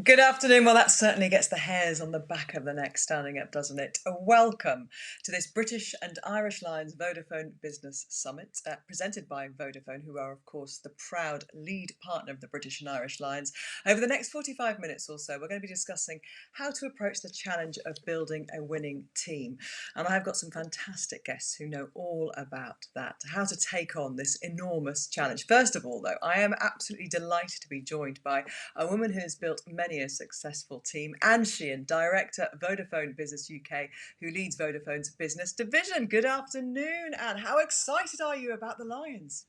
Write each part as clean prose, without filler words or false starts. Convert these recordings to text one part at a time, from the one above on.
Good afternoon. Well, that certainly gets the hairs on the back of the neck standing up, doesn't it? Welcome to this British and Irish Lions Vodafone Business Summit, presented by Vodafone, who are, of course, the proud lead partner of the British and Irish Lions. Over the next 45 minutes or so, we're going to be discussing how to approach the challenge of building a winning team. And I've got some fantastic guests who know all about that, how to take on this enormous challenge. First of all, though, I am absolutely delighted to be joined by a woman who has built many a successful team, Anne Sheehan, Director, Vodafone Business UK, who leads Vodafone's business division. Good afternoon, Anne. How excited are you about the Lions?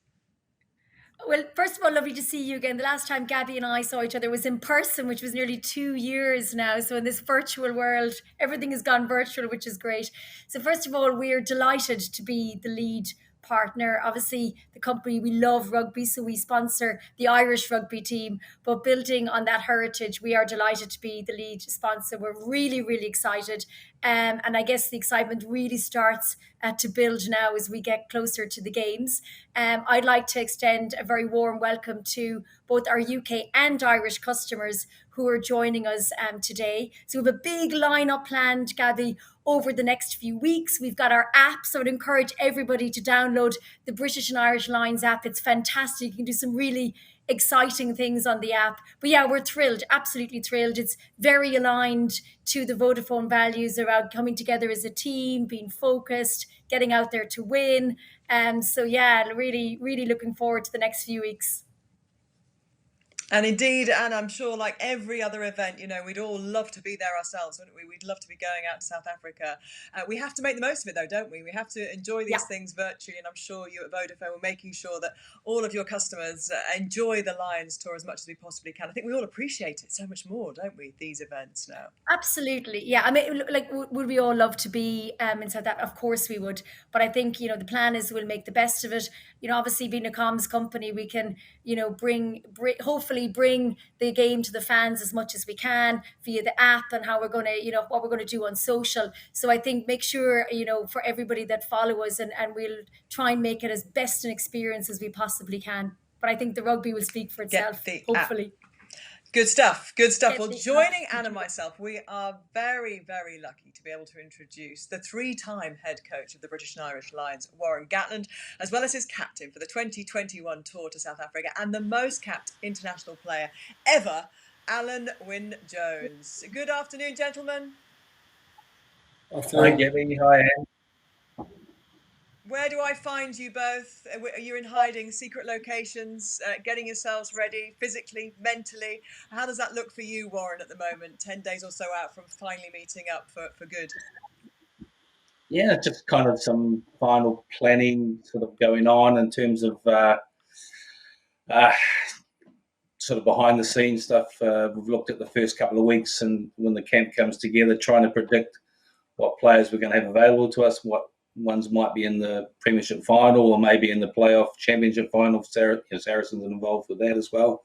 Well, first of all, lovely to see you again. The last time Gabby and I saw each other was in person, which was nearly 2 years now. So in this virtual world, everything has gone virtual, which is great. So first of all, we're delighted to be the lead partner. Obviously, the company, we love rugby, so we sponsor the Irish rugby team. But building on that heritage, we are delighted to be the lead sponsor. We're really, really excited. And I guess the excitement really starts to build now as we get closer to the games. I'd like to extend a very warm welcome to both our UK and Irish customers who are joining us today. So we have a big lineup planned, Gabby, over the next few weeks. We've got our app, so I'd encourage everybody to download the British and Irish Lions app. It's fantastic. You can do some really exciting things on the app. But yeah, we're thrilled, absolutely thrilled. It's very aligned to the Vodafone values around coming together as a team, being focused, getting out there to win. So yeah, really, really looking forward to the next few weeks. And indeed, and I'm sure like every other event, we'd all love to be there ourselves, wouldn't we? We'd love to be going out to South Africa. We have to make the most of it though, don't we? We have to enjoy Yeah. these things virtually. And I'm sure you at Vodafone are making sure that all of your customers enjoy the Lions tour as much as we possibly can. I think we all appreciate it so much more, don't we, these events now? Absolutely. Yeah. I mean, like, would we all love to be in South Africa? Of course we would. But I think, the plan is we'll make the best of it. Obviously being a comms company, we can, hopefully bring the game to the fans as much as we can via the app and how we're going to, what we're going to do on social. So I think make sure, for everybody that follow us and we'll try and make it as best an experience as we possibly can. But I think the rugby will speak for Get itself, the app. hopefully. Good stuff. Good stuff. Get Well, the joining app. Anne and myself, we are very, very lucky to be able to introduce the three-time head coach of the British and Irish Lions, Warren Gatland, as well as his captain for the 2021 tour to South Africa and the most capped international player ever, Alan Wynne-Jones. Good afternoon, gentlemen. Hi, Gabby. Hi, Anne. Where do I find you both? Are you in hiding, secret locations, getting yourselves ready physically, mentally? How does that look for you, Warren, at the moment, 10 days or so out from finally meeting up for good? Yeah, just kind of some final planning sort of going on in terms of sort of behind the scenes stuff. We've looked at the first couple of weeks and when the camp comes together, trying to predict what players we're going to have available to us, what ones might be in the Premiership final or maybe in the playoff championship final. Saracens are involved with that as well.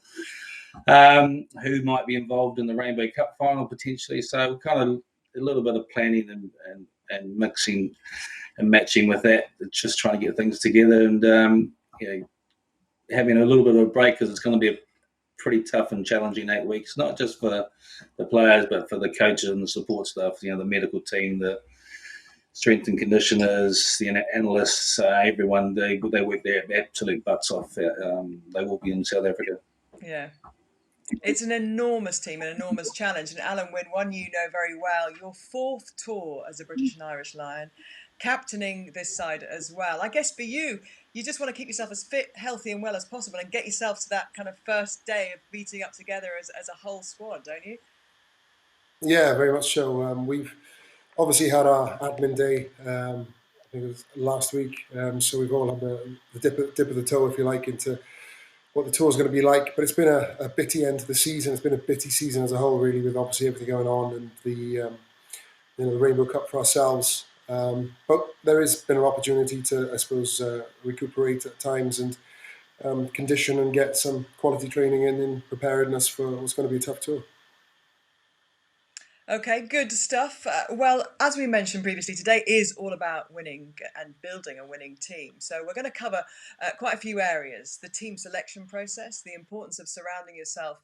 Who might be involved in the Rainbow Cup final potentially. So kind of a little bit of planning and mixing and matching with that, just trying to get things together and having a little bit of a break because it's going to be a pretty tough and challenging 8 weeks, not just for the players, but for the coaches and the support staff, the medical team, the strength and conditioners, the analysts, everyone, they work their absolute butts off. They will be in South Africa. Yeah. It's an enormous team, an enormous challenge. And Alan Wynne, one you know very well, your fourth tour as a British and Irish Lion, captaining this side as well. I guess for you, you just want to keep yourself as fit, healthy and well as possible and get yourself to that kind of first day of meeting up together as a whole squad, don't you? Yeah, very much so. We've obviously had our admin day, I think it was last week. So we've all had the dip of the toe, if you like, into what the tour's going to be like. But it's been a bitty end to the season. It's been a bitty season as a whole, really, with obviously everything going on and the Rainbow Cup for ourselves. But there has been an opportunity to, I suppose, recuperate at times and condition and get some quality training in preparedness for what's going to be a tough tour. Okay, good stuff. Well, as we mentioned previously, today is all about winning and building a winning team. So we're going to cover quite a few areas: the team selection process, the importance of surrounding yourself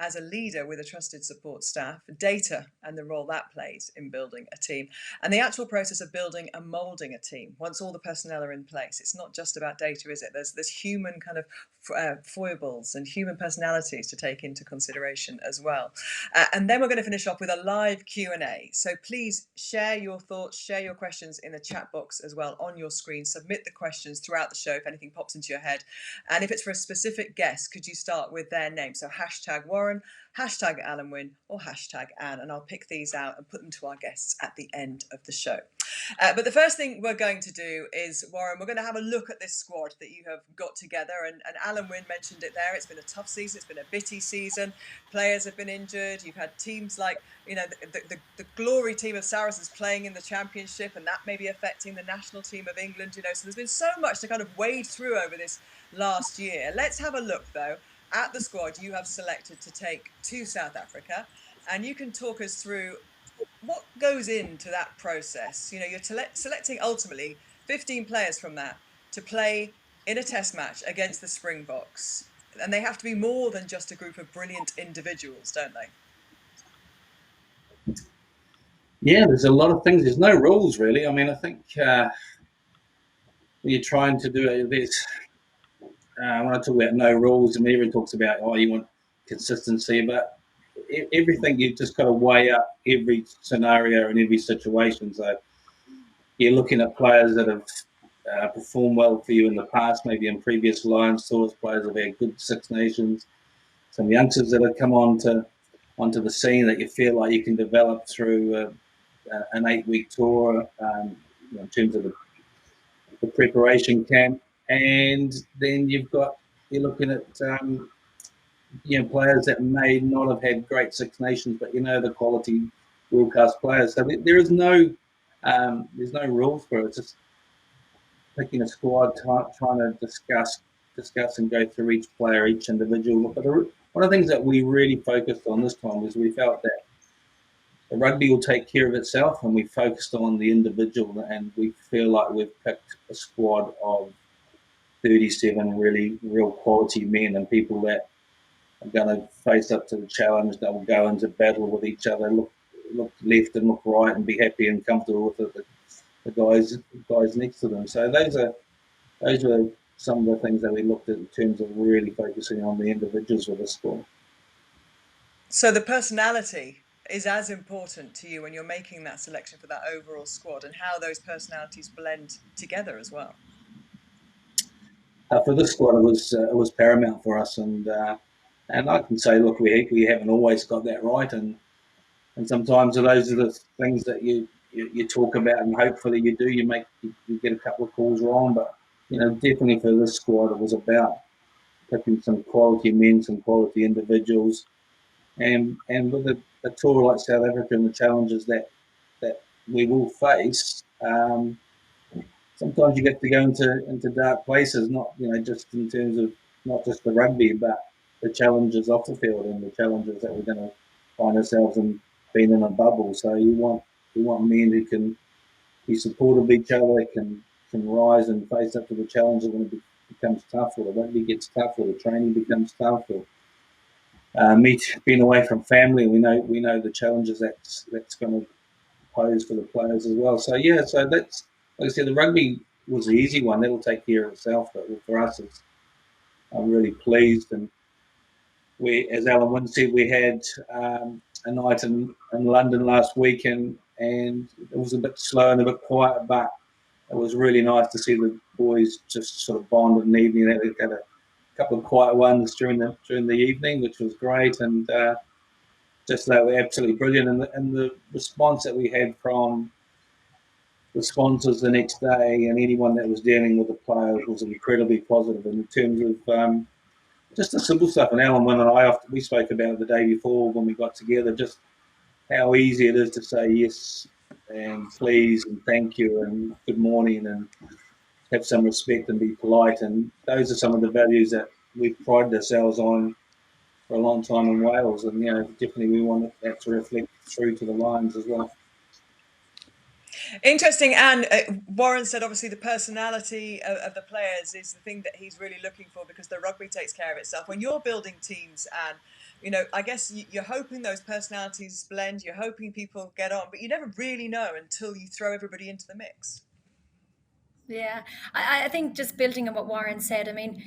as a leader with a trusted support staff, data and the role that plays in building a team, and the actual process of building and moulding a team. Once all the personnel are in place, it's not just about data, is it? There's human kind of foibles and human personalities to take into consideration as well. And then we're going to finish off with a live Q&A. So please share your thoughts, share your questions in the chat box as well on your screen. Submit the questions throughout the show if anything pops into your head. And if it's for a specific guest, could you start with their name? So hashtag Warren, hashtag Alan Wynne, or hashtag Anne, and I'll pick these out and put them to our guests at the end of the show. But the first thing we're going to do is, Warren, we're going to have a look at this squad that you have got together. And Alan Wynne mentioned it there. It's been a tough season. It's been a bitty season. Players have been injured. You've had teams like, the glory team of Saracens playing in the Championship, and that may be affecting the national team of England. So there's been so much to kind of wade through over this last year. Let's have a look, though, at the squad you have selected to take to South Africa, and you can talk us through what goes into that process. You're selecting ultimately 15 players from that to play in a test match against the Springboks, and they have to be more than just a group of brilliant individuals, don't they? Yeah, there's a lot of things. There's no rules, really. I mean, I think when you're trying to do it, there's when I talk about no rules, and everyone talks about, you want consistency, but everything, you've just got to weigh up every scenario and every situation. So you're looking at players that have performed well for you in the past, maybe in previous Lions tours, players that have had good Six Nations, some youngsters that have come onto the scene that you feel like you can develop through an 8-week tour, in terms of the preparation camp. And then you're looking at players that may not have had great Six Nations, but the quality world class players. So there's no rules for it. It's just picking a squad, trying to discuss and go through each player, each individual. But one of the things that we really focused on this time was we felt that the rugby will take care of itself, and we focused on the individual, and we feel like we've picked a squad of 37 really real quality men and people that are going to face up to the challenge. They will go into battle with each other, look left and look right, and be happy and comfortable with the guys next to them. So those were some of the things that we looked at in terms of really focusing on the individuals with the squad. So the personality is as important to you when you're making that selection for that overall squad, and how those personalities blend together as well. For this squad, it was paramount for us, and I can say, look, we haven't always got that right, and sometimes those are the things that you talk about, and hopefully you do. You get a couple of calls wrong, but definitely for this squad, it was about picking some quality men, some quality individuals, and with a tour like South Africa and the challenges that we will face. Sometimes you get to go into dark places, not just in terms of not just the rugby, but the challenges off the field and the challenges that we're going to find ourselves in, being in a bubble. So you want men who can be supportive of each other, can rise and face up to the challenges when it becomes tough, or the rugby gets tough, or the training becomes tough, or being away from family. We know the challenges that's going to pose for the players as well. So that's, like I said, the rugby was the easy one. That'll take care of itself. But for us, I'm really pleased. And we, as Alan Wynne said, we had a night in London last week, and it was a bit slow and a bit quiet, but it was really nice to see the boys just sort of bond in the evening. They had a couple of quiet ones during the evening, which was great, and just they were absolutely brilliant. And the response that we had from the sponsors the next day and anyone that was dealing with the players was incredibly positive in terms of just the simple stuff. And Alan Wynne and I, we spoke about it the day before when we got together, just how easy it is to say yes and please and thank you and good morning and have some respect and be polite. And those are some of the values that we've prided ourselves on for a long time in Wales. And, definitely we want that to reflect through to the Lions as well. Interesting. And Warren said, obviously, the personality of the players is the thing that he's really looking for, because the rugby takes care of itself. When you're building teams, and I guess you're hoping those personalities blend, you're hoping people get on, but you never really know until you throw everybody into the mix. Yeah, I think just building on what Warren said, I mean,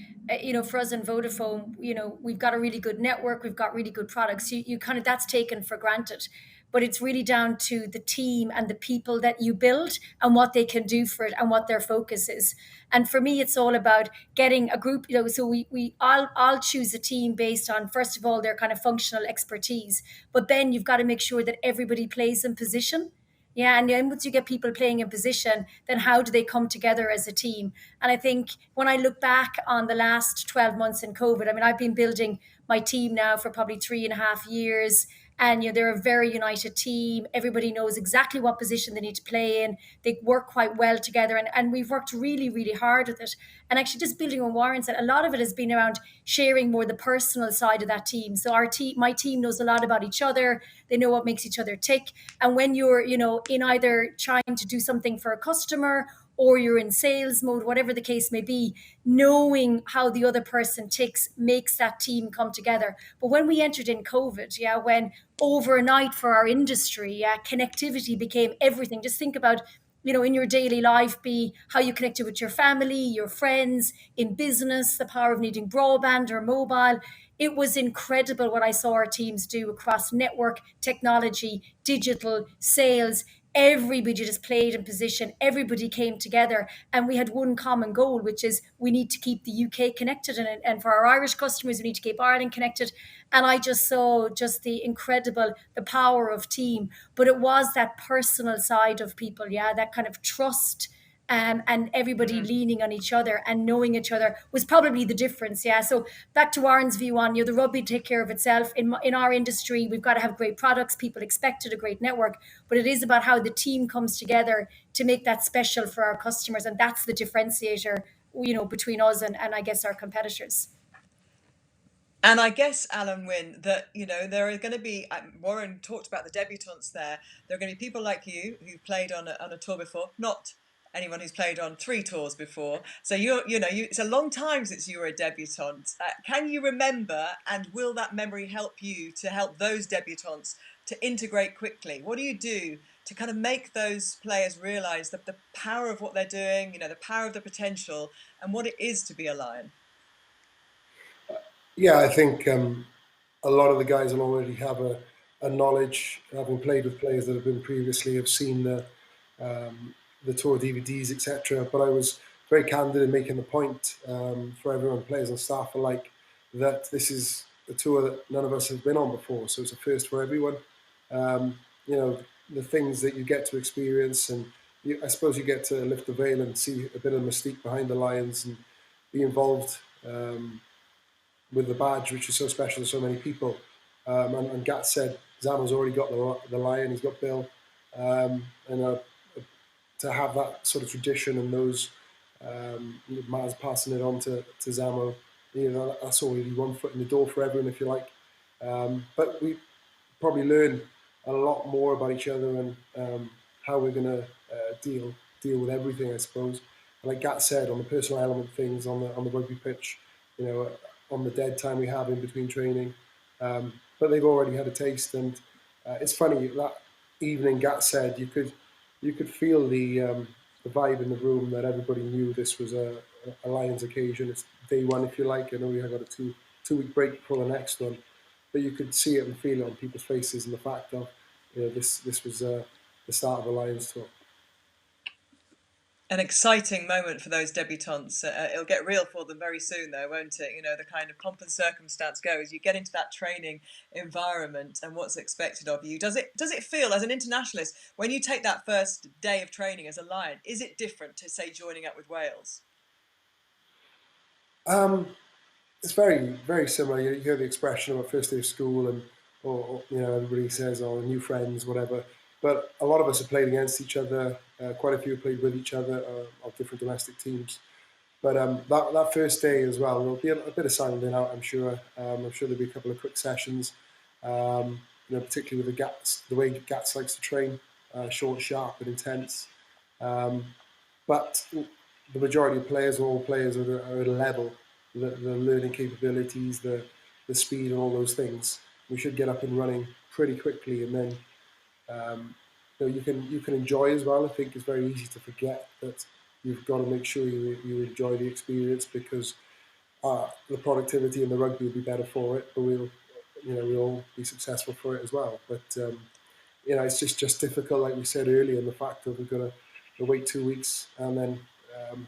for us in Vodafone, we've got a really good network, we've got really good products. You kind of, that's taken for granted, but it's really down to the team and the people that you build and what they can do for it and what their focus is. And for me, it's all about getting a group. So I'll choose a team based on, first of all, their kind of functional expertise, but then you've got to make sure that everybody plays in position. Yeah, and then once you get people playing in position, then how do they come together as a team? And I think when I look back on the last 12 months in COVID, I mean, I've been building my team now for probably 3.5 years. And they're a very united team. Everybody knows exactly what position they need to play in. They work quite well together, and we've worked really, really hard with it. And actually, just building on Warren said, a lot of it has been around sharing more the personal side of that team. So my team knows a lot about each other. They know what makes each other tick. And when you're, in either trying to do something for a customer or you're in sales mode, whatever the case may be, knowing how the other person ticks makes that team come together. But when we entered in COVID, when overnight for our industry, connectivity became everything. Just think about, in your daily life, be how you connected with your family, your friends, in business, the power of needing broadband or mobile. It was incredible what I saw our teams do across network, technology, digital, sales. Everybody just played in position. Everybody came together, and we had one common goal, which is we need to keep the UK connected, and for our Irish customers, we need to keep Ireland connected. And I just saw just the power of team, but it was that personal side of people, that kind of trust. And everybody leaning on each other and knowing each other was probably the difference. Yeah. So back to Warren's view on, the rugby take care of itself. In our industry, we've got to have great products. People expected a great network, but it is about how the team comes together to make that special for our customers. And that's the differentiator, between us and I guess our competitors. And I guess, Alan Wynne, that, there are going to be, Warren talked about the debutantes there. There are going to be people like you who've played on a tour before, not anyone who's played on 3 tours before. So it's a long time since you were a debutant. Can you remember, and will that memory help you to help those debutantes to integrate quickly? What do you do to kind of make those players realise that the power of what they're doing, the power of the potential, and what it is to be a Lion? Yeah, I think a lot of the guys will already have a knowledge, having played with players that have been previously, have seen the tour DVDs, etc. But I was very candid in making the point for everyone, players and staff alike, that this is a tour that none of us have been on before. So it's a first for everyone. The things that you get to experience, and I suppose you get to lift the veil and see a bit of mystique behind the Lions and be involved with the badge, which is so special to so many people. And Gat said Zamo's already got the Lion, he's got Bill, and to have that sort of tradition and those Maz passing it on to Zamo, that's already one foot in the door for everyone, if you like. But we probably learn a lot more about each other and how we're going to deal with everything, I suppose. And like Gat said, on the personal element things on the rugby pitch, on the dead time we have in between training. But they've already had a taste, and it's funny that evening. Gat said you could feel the vibe in the room, that everybody knew this was a Lions occasion. It's day one, if you like. I know we have got a two-week break before the next one, but you could see it and feel it on people's faces, and the fact of this was the start of a Lions tour. An exciting moment for those debutantes. It'll get real for them very soon, though, won't it? The kind of pomp and circumstance goes. You get into that training environment and what's expected of you. Does it feel, as an internationalist, when you take that first day of training as a Lion, is it different to, say, joining up with Wales? It's very, very similar. You hear the expression about first day of school, and or everybody says, "Oh, new friends," whatever. But a lot of us have played against each other. Quite a few have played with each other of different domestic teams. But that first day as well, there'll be a bit of sounding out, I'm sure. I'm sure there'll be a couple of quick sessions, particularly with the way Gats likes to train, short, sharp, and intense. But the majority of players, all players, are at a level, the learning capabilities, the speed, and all those things. we should get up and running pretty quickly, and then you can enjoy as well. I think it's very easy to forget that you've got to make sure you enjoy the experience, because the productivity in the rugby will be better for it, but we'll all be successful for it as well. But it's just difficult, like we said earlier, and the fact that we've got to wait 2 weeks and then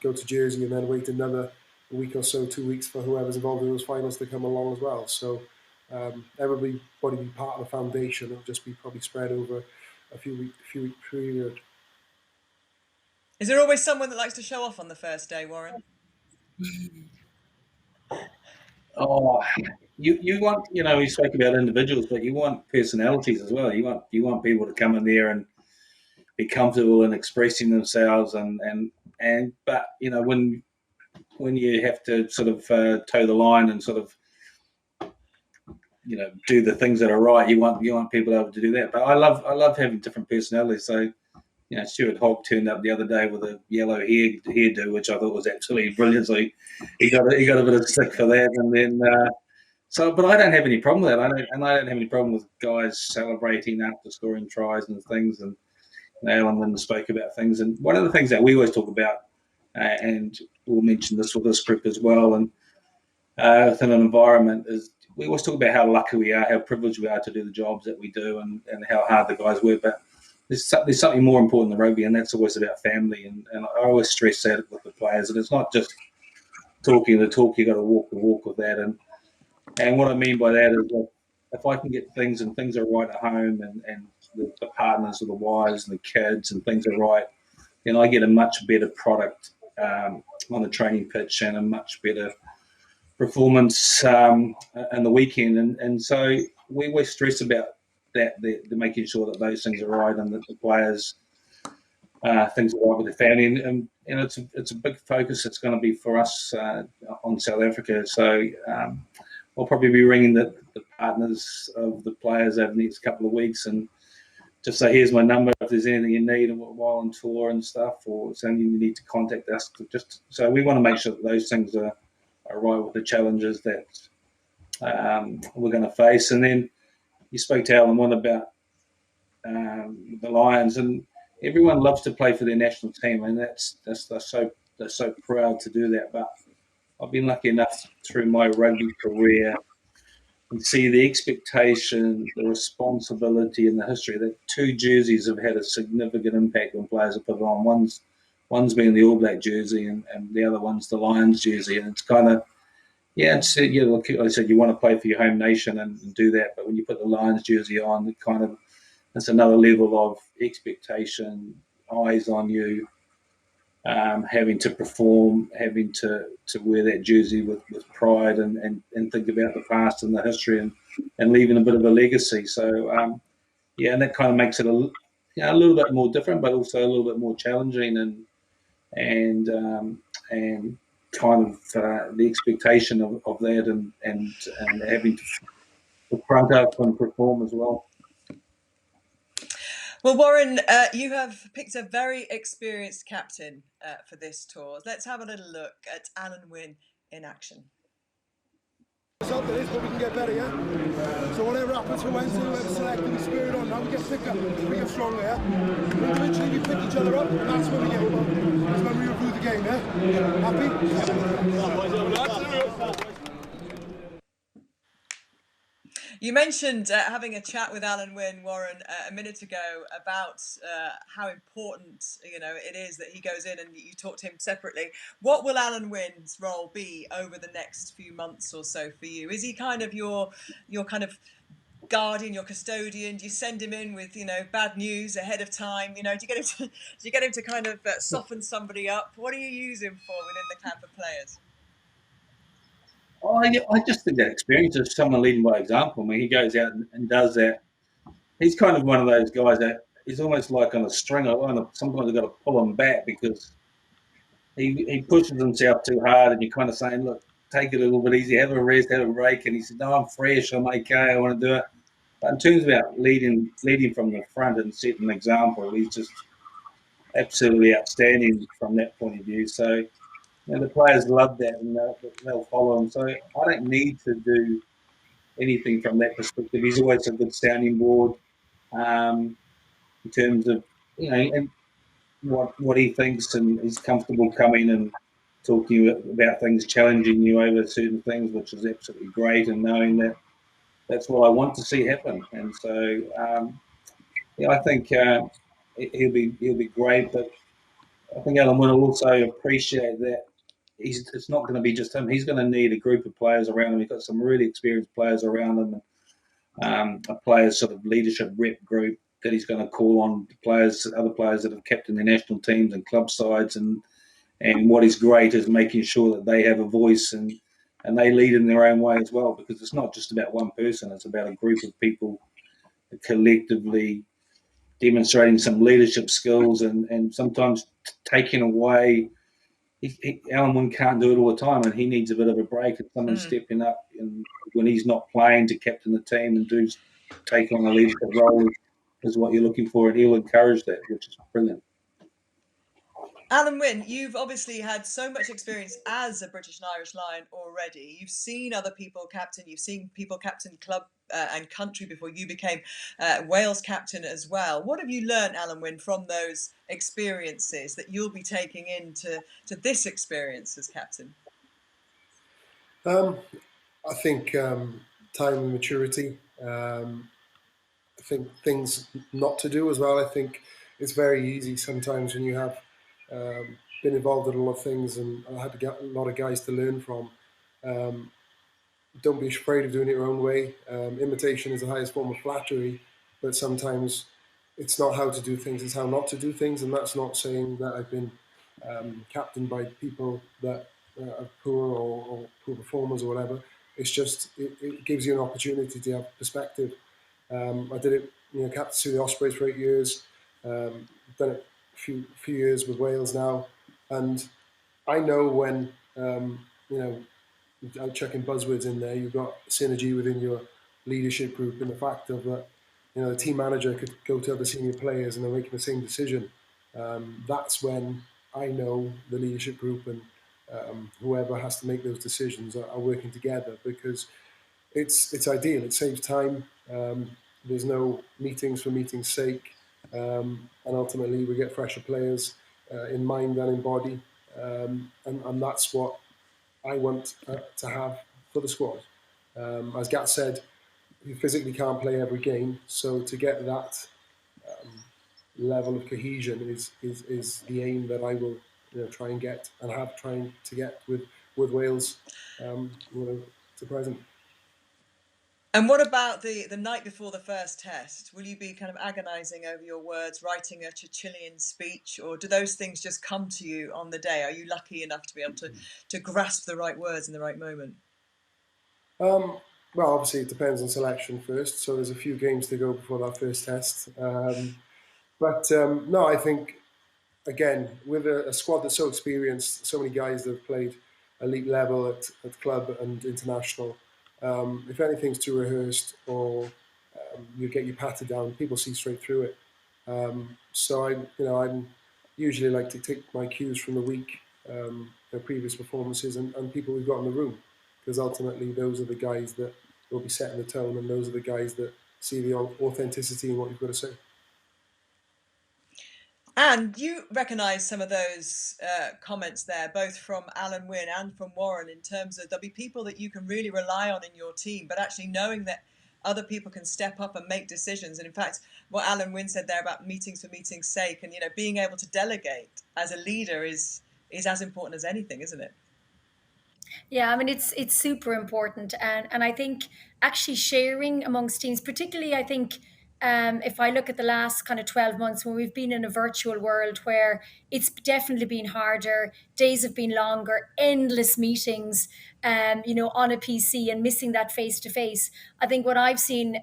go to Jersey and then wait another week or so, 2 weeks for whoever's involved in those finals to come along as well. So everybody be part of the foundation. It'll just be probably spread over a few week period. Is there always someone that likes to show off on the first day, Warren? Oh, you want, we spoke about individuals, but you want personalities as well. You want people to come in there and be comfortable in expressing themselves, but when you have to sort of toe the line and sort of do the things that are right, you want people able to do that. But I love having different personalities. So Stuart Hogg turned up the other day with a yellow hairdo, which I thought was absolutely brilliant. So he got a bit of stick for that, and then but I don't have any problem with that. I don't have any problem with guys celebrating after scoring tries and things. And Alan Wynne spoke about things, and one of the things that we always talk about, and we'll mention this with this group as well, and within an environment, is we always talk about how lucky we are, how privileged we are to do the jobs that we do, and how hard the guys work. But there's something more important than rugby, and that's always about family. And I always stress that with the players, and it's not just talking the talk; you got to walk the walk with that. And what I mean by that is that if I can get things are right at home, and the partners or the wives and the kids and things are right, then I get a much better product on the training pitch and a much better performance in the weekend. And so we always stress about that, the making sure that those things are right and that the players things are right with the family. And it's a big focus. It's going to be for us on South Africa. So we'll probably be ringing the partners of the players over the next couple of weeks and just say, here's my number if there's anything you need while on tour and stuff, or something you need to contact us. So we want to make sure that those things are right with the challenges that we're going to face. And then you spoke to Alan Wynne about the Lions, and everyone loves to play for their national team, and they're so proud to do that. But I've been lucky enough through my rugby career and see the expectation, the responsibility, and the history that two jerseys have had a significant impact when players have put on. One's been the All Black jersey, and the other one's the Lions jersey, and it's kind of like I said, you want to play for your home nation and do that, but when you put the Lions jersey on, it's another level of expectation, eyes on you, having to perform, having to wear that jersey with pride and think about the past and the history and leaving a bit of a legacy. So, and that kind of makes it a little bit more different, but also a little bit more challenging and kind of the expectation of that and having to front up and perform as well. Well, Warren, you have picked a very experienced captain for this tour. Let's have a little look at Alan Wynne in action. Something is, but we can get better, yeah? So whatever happens for Wednesday, whoever's selected, we spirit on now, we get thicker, we get stronger, yeah? Individually, we pick each other up, and that's when we get well. That's when we review the game, yeah? Happy? You mentioned having a chat with Alan Wynne, Warren, a minute ago about how important it is that he goes in, and you talked to him separately. What will Alan Wynne's role be over the next few months or so for you? Is he kind of your kind of guardian, your custodian? Do you send him in with bad news ahead of time? Do you get him to kind of soften somebody up? What do you use him for within the camp of players? I just think that experience of someone leading by example. I mean, he goes out and does that. He's kind of one of those guys that he's almost like on a string. Sometimes I've got to pull him back because he pushes himself too hard, and you're kind of saying, look, take it a little bit easy, have a rest, have a break. And he said, no, I'm fresh, I'm okay, I want to do it. But in terms of leading from the front and setting an example, he's just absolutely outstanding from that point of view. So the players love that, and they'll follow him. So I don't need to do anything from that perspective. He's always a good sounding board in terms of, and what he thinks, and he's comfortable coming and talking about things, challenging you over certain things, which is absolutely great, and knowing that that's what I want to see happen. And so, I think he'll be great. But I think Alan will also appreciate that it's not going to be just him. He's going to need a group of players around him. He's got some really experienced players around him, and a players sort of leadership rep group that he's going to call on other players that have captained their national teams and club sides, and what is great is making sure that they have a voice and they lead in their own way as well, because it's not just about one person, it's about a group of people collectively demonstrating some leadership skills and sometimes taking away. Alan Wynne can't do it all the time, and he needs a bit of a break, and someone stepping up and when he's not playing to captain the team and take on a leadership role is what you're looking for, and he'll encourage that, which is brilliant. Alan Wynne, you've obviously had so much experience as a British and Irish Lion already. You've seen other people captain, you've seen people captain club and country before you became Wales captain as well. What have you learned, Alan Wynne, from those experiences that you'll be taking into this experience as captain? I think time and maturity. I think things not to do as well. I think it's very easy sometimes when you have been involved in a lot of things, and I had to get a lot of guys to learn from. Don't be afraid of doing it your own way. Imitation is the highest form of flattery, but sometimes it's not how to do things, it's how not to do things. And that's not saying that I've been captained by people that are poor or poor performers or whatever. It's just, it gives you an opportunity to have perspective. I did it, captain through the Ospreys for 8 years, done it a few years with Wales now, and I know when, I'm chucking buzzwords in there, you've got synergy within your leadership group, and the fact of that, the team manager could go to other senior players and they're making the same decision. That's when I know the leadership group and whoever has to make those decisions are working together, because it's ideal. It saves time. There's no meetings for meetings' sake, and ultimately we get fresher players in mind and in body, and that's what I want to have for the squad. As Gat said, you physically can't play every game, so to get that level of cohesion is the aim that I will try and get, and have trying to get with Wales to present. And what about the night before the first test? Will you be kind of agonising over your words, writing a Chilean speech, or do those things just come to you on the day? Are you lucky enough to be able to grasp the right words in the right moment? Well, obviously it depends on selection first, so there's a few games to go before that first test. But no, I think, again, with a squad that's so experienced, so many guys that have played elite level at club and international, if anything's too rehearsed or you get your patted down, people see straight through it. So I'm usually like to take my cues from the week, previous performances and people we've got in the room, because ultimately those are the guys that will be setting the tone, and those are the guys that see the authenticity in what you've got to say. And you recognise some of those comments there, both from Alan Wynne and from Warren, in terms of there'll be people that you can really rely on in your team, but actually knowing that other people can step up and make decisions. And in fact, what Alan Wynne said there about meetings for meetings' sake, and being able to delegate as a leader is as important as anything, isn't it? Yeah, I mean it's super important, and I think actually sharing amongst teams, particularly I think if I look at the last kind of 12 months when we've been in a virtual world where it's definitely been harder, days have been longer, endless meetings, on a PC and missing that face to face. I think what I've seen,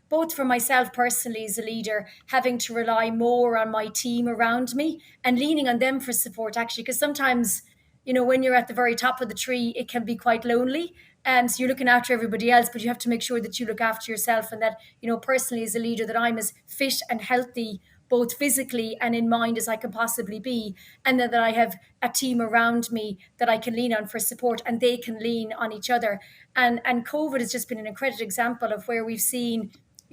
both for myself personally as a leader, having to rely more on my team around me and leaning on them for support, actually, because sometimes when you're at the very top of the tree, it can be quite lonely. So you're looking after everybody else, but you have to make sure that you look after yourself, and that, personally as a leader, that I'm as fit and healthy, both physically and in mind as I can possibly be, and then that I have a team around me that I can lean on for support, and they can lean on each other. And COVID has just been an incredible example of where we've seen,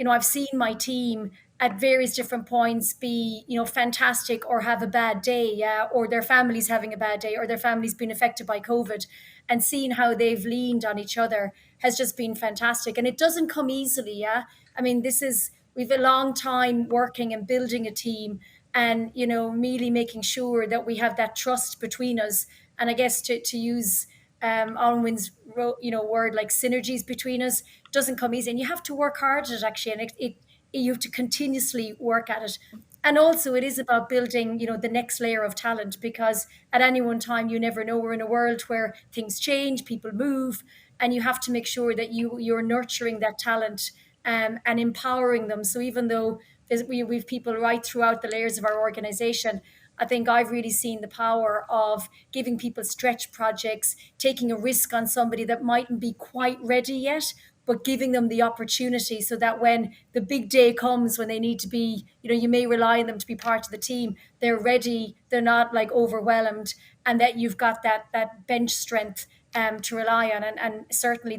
I've seen my team at various different points be, fantastic or have a bad day, yeah, or their families having a bad day, or their families being affected by COVID, and seeing how they've leaned on each other has just been fantastic. And it doesn't come easily, yeah. I mean, we've a long time working and building a team, and really making sure that we have that trust between us. And I guess to use Alwyn's word, like synergies between us, doesn't come easy, and you have to work hard at it, actually, and you have to continuously work at it. And also it is about building the next layer of talent, because at any one time you never know. We're in a world where things change, people move, and you have to make sure that you're nurturing that talent, and empowering them. So even though we've people right throughout the layers of our organization, I think I've really seen the power of giving people stretch projects, taking a risk on somebody that mightn't be quite ready yet, but giving them the opportunity so that when the big day comes, when they need to be, you may rely on them to be part of the team, they're ready, they're not like overwhelmed, and that you've got that bench strength to rely on. And certainly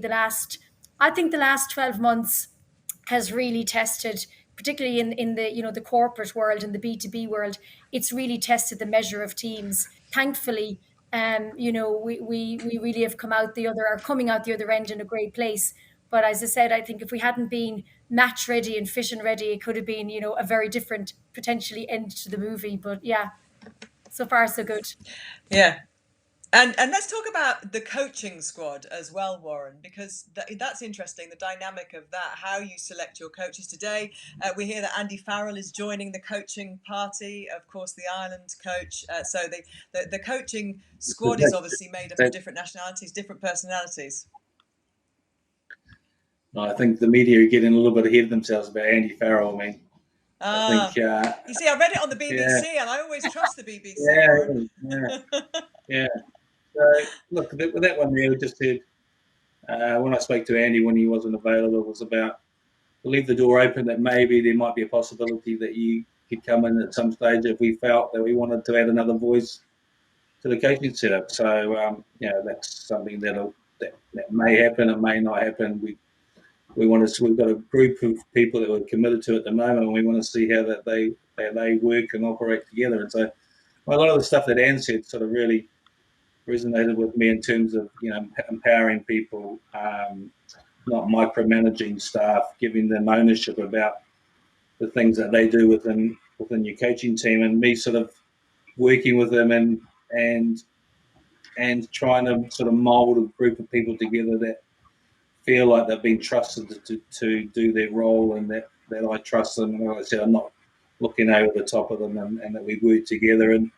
I think the last 12 months has really tested, particularly in the the corporate world and the B2B world, it's really tested the measure of teams. Thankfully, we really have coming out the other end in a great place. But as I said, I think if we hadn't been match ready and fishing ready, it could have been, a very different potentially end to the movie. But yeah, so far so good. Yeah. And let's talk about the coaching squad as well, Warren, because that's interesting, the dynamic of that, how you select your coaches today. We hear that Andy Farrell is joining the coaching party, of course, the Ireland coach. So the coaching squad is obviously made up of different nationalities, different personalities. I think the media are getting a little bit ahead of themselves about Andy Farrell. I mean, I think, you see, I read it on the BBC, and I always trust the BBC. Yeah. So, look, with that one there, we just said, when I spoke to Andy when he wasn't available, it was about leave the door open that maybe there might be a possibility that you could come in at some stage if we felt that we wanted to add another voice to the coaching setup. So, that's something that may happen, it may not happen. We've got a group of people that we're committed to at the moment, and we want to see how that they work and operate together. And so, a lot of the stuff that Anne said sort of really resonated with me in terms of empowering people, not micromanaging staff, giving them ownership about the things that they do within your coaching team, and me sort of working with them and trying to sort of mold a group of people together that feel like they've been trusted to do their role, and that I trust them, and like I said, I'm not looking over the top of them, and that we work together, and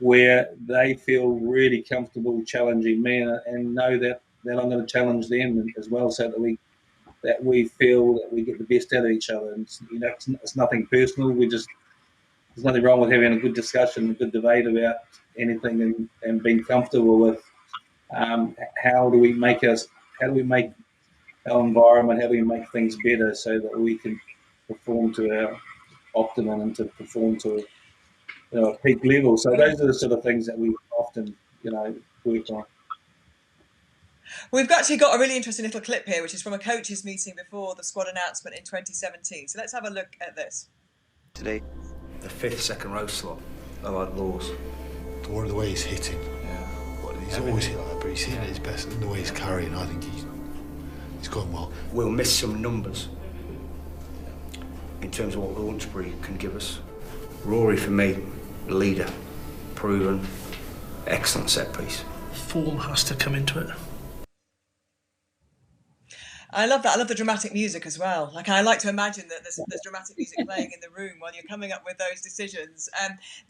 where they feel really comfortable challenging me, and know that I'm going to challenge them as well, so that we feel that we get the best out of each other. And it's nothing personal. There's nothing wrong with having a good discussion, a good debate about anything, and being comfortable with how do we make our environment, how do we make things better so that we can perform to our optimum and to perform to a peak level. So those are the sort of things that we often, work on. We've actually got a really interesting little clip here, which is from a coaches meeting before the squad announcement in 2017. So let's have a look at this. Today, the 5th second row slot, I like Laws. The way he's hitting. Yeah. He's always hit like that, but he's hitting his best, and the way he's carrying, I think he's going well. We'll miss some numbers in terms of what Launchbury can give us. Rory, for me, leader, proven, excellent set piece. Form has to come into it. I love that. I love the dramatic music as well. Like, I like to imagine that there's dramatic music playing in the room while you're coming up with those decisions.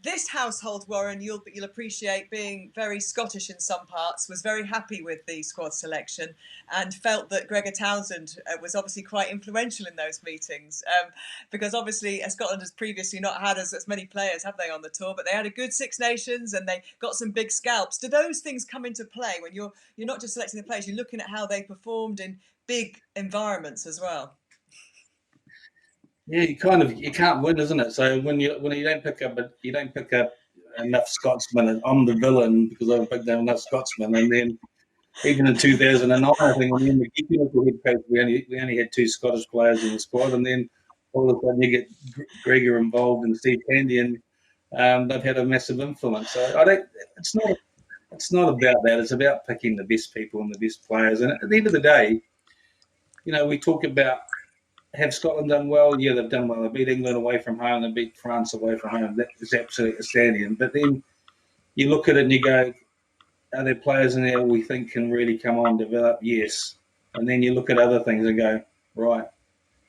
This household, Warren, you'll appreciate, being very Scottish in some parts, was very happy with the squad selection and felt that Gregor Townsend was obviously quite influential in those meetings, because obviously Scotland has previously not had as many players, have they, on the tour, but they had a good Six Nations and they got some big scalps. Do those things come into play when you're not just selecting the players, you're looking at how they performed in big environments as well? Yeah, you can't win, isn't it? So when you don't pick up enough Scotsmen, I'm the villain because I picked up enough Scotsmen, and then even in 2009, I think when Ian McGeechan was the head coach, we only had 2 Scottish players in the squad, and then all of a sudden you get Gregor involved and Steve Candy, and they've had a massive influence. So I don't. It's not about that. It's about picking the best people and the best players. And at the end of the day, we talk about, have Scotland done well? Yeah, they've done well. They beat England away from home. They beat France away from home. That is absolutely outstanding. But then you look at it and you go, are there players in there we think can really come on, develop? Yes. And then you look at other things and go, right,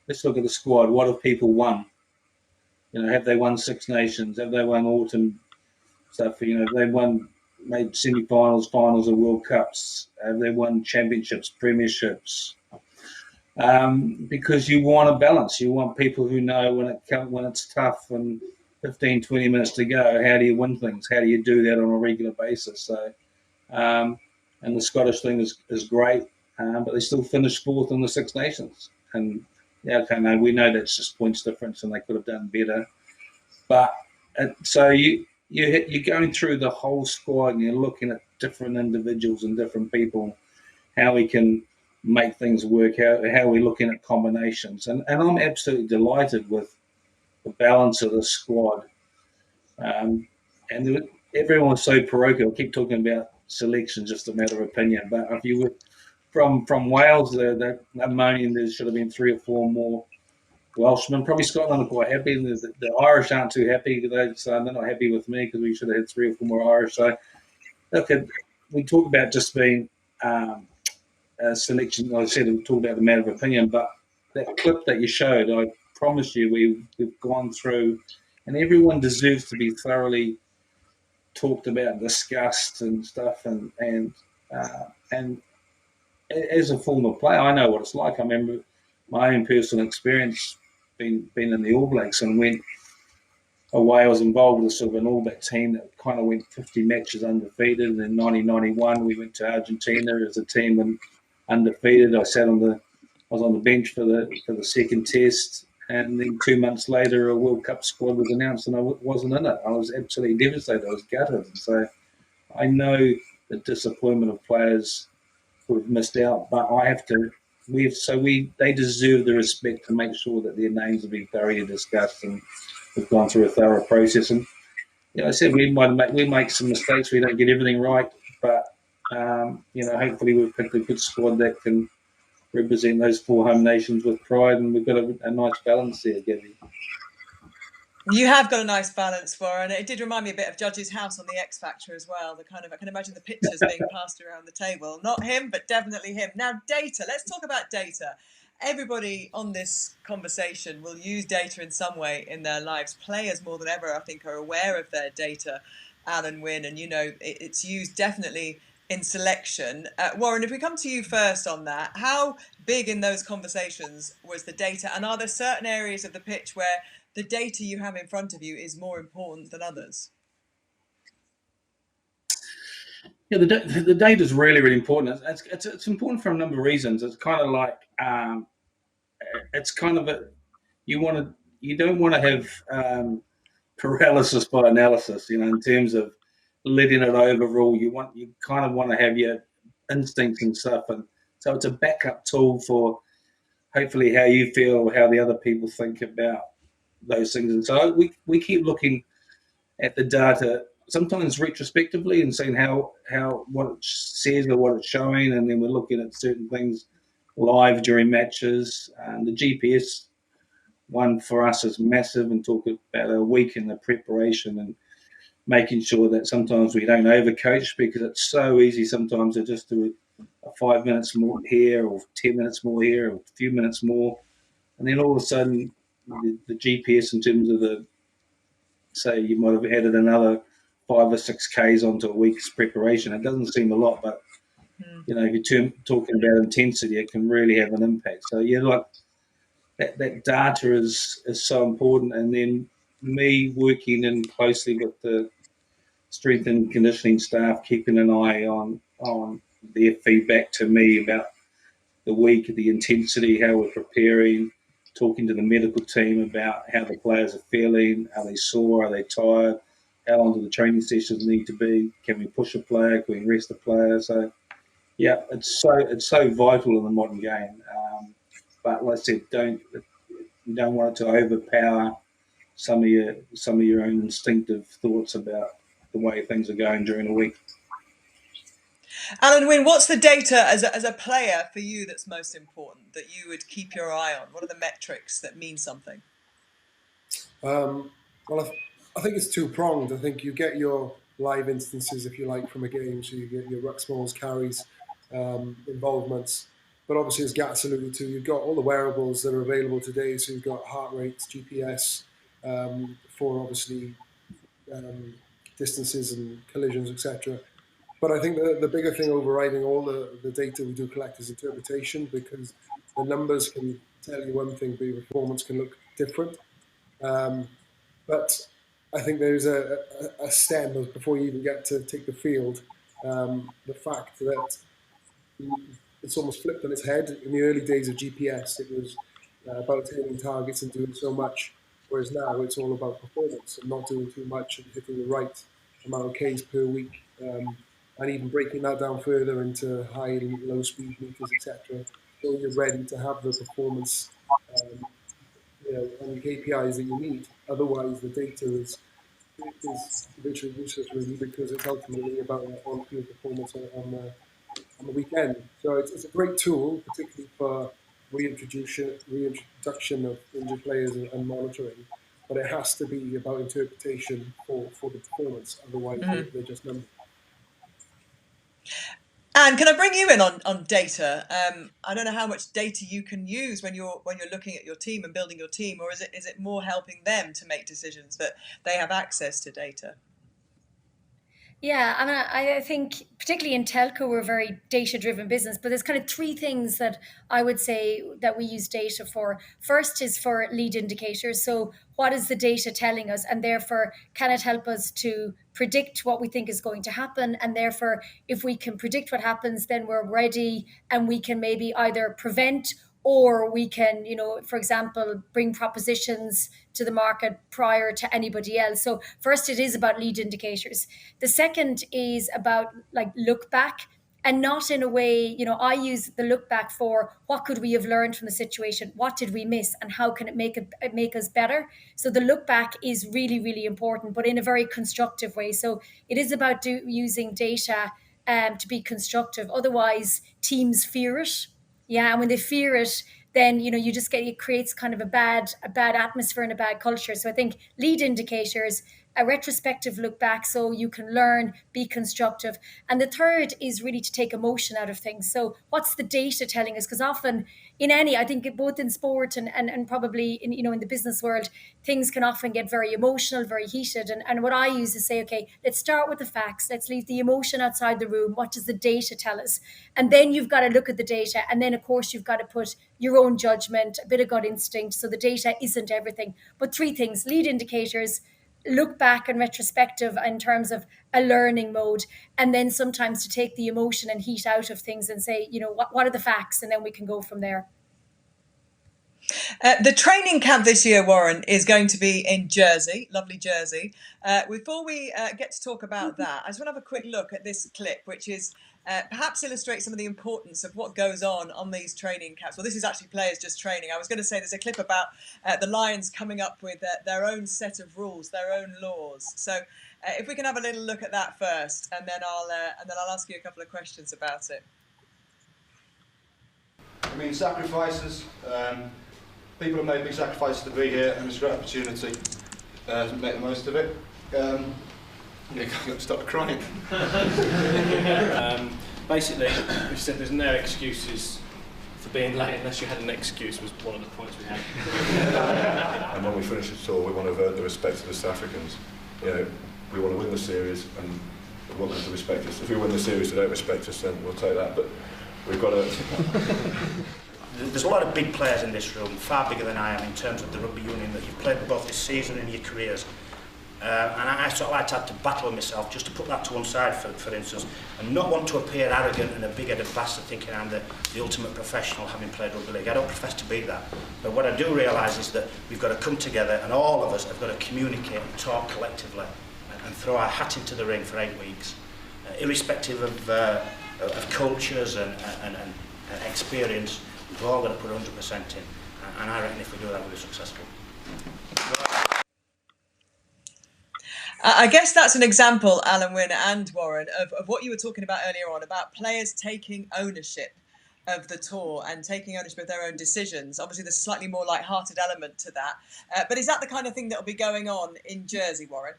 let's look at the squad. What have people won? Have they won Six Nations? Have they won autumn stuff? Have they made semi-finals, finals of World Cups? Have they won championships, premierships? Because you want a balance. You want people who know when it's tough and 15, 20 minutes to go, how do you win things? How do you do that on a regular basis? So, and the Scottish thing is great, but they still finished 4th in the Six Nations. And we know that's just points difference, and they could have done better. But so you're going through the whole squad, and you're looking at different individuals and different people, how we can make things work, how we're looking at combinations. And I'm absolutely delighted with the balance of the squad. And everyone's so parochial. I keep talking about selection, just a matter of opinion. But if you were from Wales, they're moaning there should have been 3 or 4 more Welshmen. Probably Scotland are quite happy. The Irish aren't too happy. They're not happy with me because we should have had 3 or 4 more Irish. So, look, we talk about just being selection. Like I said, we talk about the matter of opinion. But that clip that you showed, I promise you, we've gone through, and everyone deserves to be thoroughly talked about, discussed, and stuff. And as a former player, I know what it's like. I remember my own personal experience being in the All Blacks, and went away. I was involved with sort of an All Black team that kind of went 50 matches undefeated. And in 1991, we went to Argentina as a team and undefeated. I was on the bench for the second test, and then 2 months later, a World Cup squad was announced, and I wasn't in it. I was absolutely devastated. I was gutted. So I know the disappointment of players who have missed out, but they deserve the respect to make sure that their names have been thoroughly discussed, and we've gone through a thorough process. And I said we make some mistakes, we don't get everything right, but hopefully we've picked a good squad that can represent those 4 home nations with pride, and we've got a nice balance there, Gabby. You have got a nice balance, Warren. It did remind me a bit of Judge's house on the X Factor as well. I can imagine the pictures being passed around the table. Not him, but definitely him. Now, data. Let's talk about data. Everybody on this conversation will use data in some way in their lives. Players more than ever, I think, are aware of their data, Alan Wynne, and it's used definitely in selection. Warren, if we come to you first on that, how big in those conversations was the data, and are there certain areas of the pitch where the data you have in front of you is more important than others? Yeah, the data is really, really important. It's important for a number of reasons. It's kind of like you don't want to have paralysis by analysis. In terms of letting it overrule. You kind of want to have your instincts and stuff, and so it's a backup tool for hopefully how you feel, how the other people think about those things. And so we keep looking at the data, sometimes retrospectively, and seeing how what it says or what it's showing, and then we're looking at certain things live during matches. The GPS one for us is massive, and talk about a week in the preparation and making sure that sometimes we don't overcoach, because it's so easy sometimes to just do 5 minutes more here or 10 minutes more here or a few minutes more, and then all of a sudden the GPS, in terms of say you might have added another 5 or 6 Ks onto a week's preparation. It doesn't seem a lot, but if you're talking about intensity, it can really have an impact. So that data is so important. And then me working in closely with the strength and conditioning staff, keeping an eye on their feedback to me about the week, the intensity, how we're preparing, talking to the medical team about how the players are feeling, are they sore, are they tired, how long do the training sessions need to be, can we push a player, can we rest a player? So, yeah, it's so vital in the modern game. But like I said, you don't want it to overpower some of your own instinctive thoughts about the way things are going during the week. Alan Wynne, what's the data as a player for you that's most important, that you would keep your eye on? What are the metrics that mean something? Well, I think it's two-pronged. I think you get your live instances, if you like, from a game. So you get your ruck smalls, carries, involvements. But obviously, as Gat's alluded to, you've got all the wearables that are available today. So you've got heart rates, GPS, for obviously distances and collisions, etc. But I think the bigger thing overriding all the data we do collect is interpretation, because the numbers can tell you one thing, but your performance can look different. But I think there's a stem before you even get to take the field. The fact that it's almost flipped on its head. In the early days of GPS, it was about hitting targets and doing so much, whereas now it's all about performance and not doing too much and hitting the right amount of Ks per week, and even breaking that down further into high and low speed meters, etc. So you're ready to have the performance and the KPIs that you need. Otherwise, the data is virtually useless, really, because it's ultimately about on-field performance on the weekend. So it's a great tool, particularly for reintroduction of injured players and monitoring. But it has to be about interpretation for the performance. Otherwise, they're just numbers. Anne, can I bring you in on data? I don't know how much data you can use when you're looking at your team and building your team, or is it more helping them to make decisions that they have access to data? Yeah, I mean, I think particularly in telco, we're a very data-driven business, but there's kind of three things that I would say that we use data for. First is for lead indicators. So what is the data telling us? And therefore, can it help us to predict what we think is going to happen? And therefore, if we can predict what happens, then we're ready and we can maybe either prevent, or we can, for example, bring propositions to the market prior to anybody else. So first, it is about lead indicators. The second is about look back, and not in a way, I use the look back for what could we have learned from the situation? What did we miss? And how can it make us better? So the look back is really, really important, but in a very constructive way. So it is about using data to be constructive. Otherwise, teams fear it. Yeah, and when they fear it, then you just it creates kind of a bad atmosphere and a bad culture. So I think lead indicators, a retrospective look back, so you can learn, be constructive. And the third is really to take emotion out of things. So what's the data telling us? Because often I think both in sport and probably in the business world, things can often get very emotional, very heated. And what I use is say, okay, let's start with the facts. Let's leave the emotion outside the room. What does the data tell us? And then you've got to look at the data. And then, of course, you've got to put your own judgment, a bit of gut instinct. So the data isn't everything. But three things: lead indicators, look back and retrospective in terms of a learning mode, and then sometimes to take the emotion and heat out of things and say, what are the facts, and then we can go from there. The training camp this year, Warren, is going to be in Jersey, lovely Jersey. Before we get to talk about that, I just want to have a quick look at this clip, which is perhaps illustrates some of the importance of what goes on these training camps. Well, this is actually players just training. I was going to say there's a clip about the Lions coming up with their own set of rules, their own laws. So if we can have a little look at that first, and then I'll ask you a couple of questions about it. I mean, sacrifices. People have made big sacrifices to be here, and it's a great opportunity to make the most of it. You can't stop crying. Basically, we said there's no excuses for being late unless you had an excuse, was one of the points we had. And when we finish the tour, we want to avert the respect of the South Africans. We want to win the series, and we want them to respect us. If we win the series, they don't respect us, then we'll take that. But we've got to. There's a lot of big players in this room, far bigger than I am in terms of the rugby union, that you've played both this season and in your careers. And I sort of like had to battle myself just to put that to one side, for instance, and not want to appear arrogant and a big-headed bastard thinking I'm the ultimate professional having played rugby league. I don't profess to be that. But what I do realise is that we've got to come together, and all of us have got to communicate and talk collectively and throw our hat into the ring for 8 weeks, irrespective of cultures and experience. We've all got to put 100% in, and I reckon if we do that, we'll be successful. I guess that's an example, Alan Wynne and Warren, of what you were talking about earlier on, about players taking ownership of the tour and taking ownership of their own decisions. Obviously, there's a slightly more light-hearted element to that. But is that the kind of thing that will be going on in Jersey, Warren?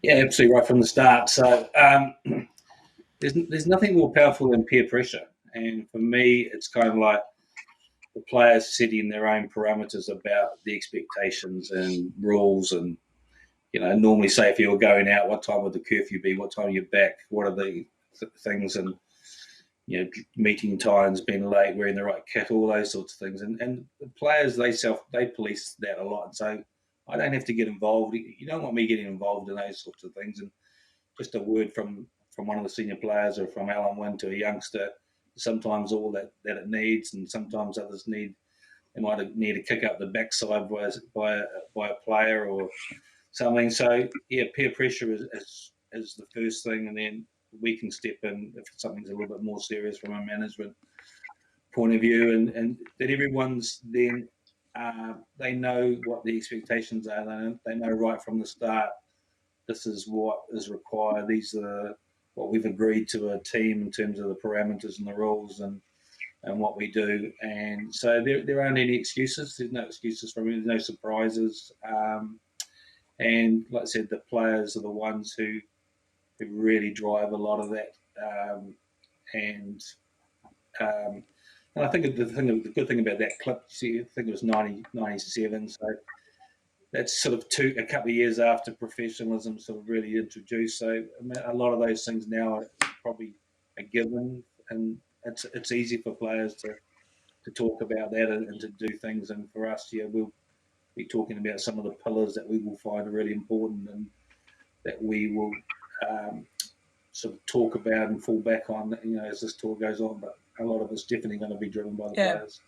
Yeah, absolutely right from the start. So there's nothing more powerful than peer pressure. And for me, it's kind of like the players setting their own parameters about the expectations and rules. And, normally say if you're going out, what time would the curfew be? What time are you back? What are the things? And, meeting times, being late, wearing the right kit, all those sorts of things. And the players, they police that a lot. And so I don't have to get involved. You don't want me getting involved in those sorts of things. And just a word from one of the senior players or from Alan Wynne to a youngster, sometimes all that it needs, and sometimes others they might need a kick up the backside by a player or something. So yeah, peer pressure is the first thing, and then we can step in if something's a little bit more serious from a management point of view, and that everyone's then they know what the expectations are. They know right from the start, this is what is required. These are what we've agreed to a team in terms of the parameters and the rules and what we do. And so there aren't any excuses. There's no excuses from me. There's no surprises. And like I said, the players are the ones who really drive a lot of that. And I think the good thing about that clip, I think it was 1997. So that's sort of a couple of years after professionalism sort of really introduced. So I mean, a lot of those things now are probably a given, and it's easy for players to talk about that and to do things. And for us, we'll be talking about some of the pillars that we will find are really important and that we will sort of talk about and fall back on, as this tour goes on. But a lot of it's definitely going to be driven by the players.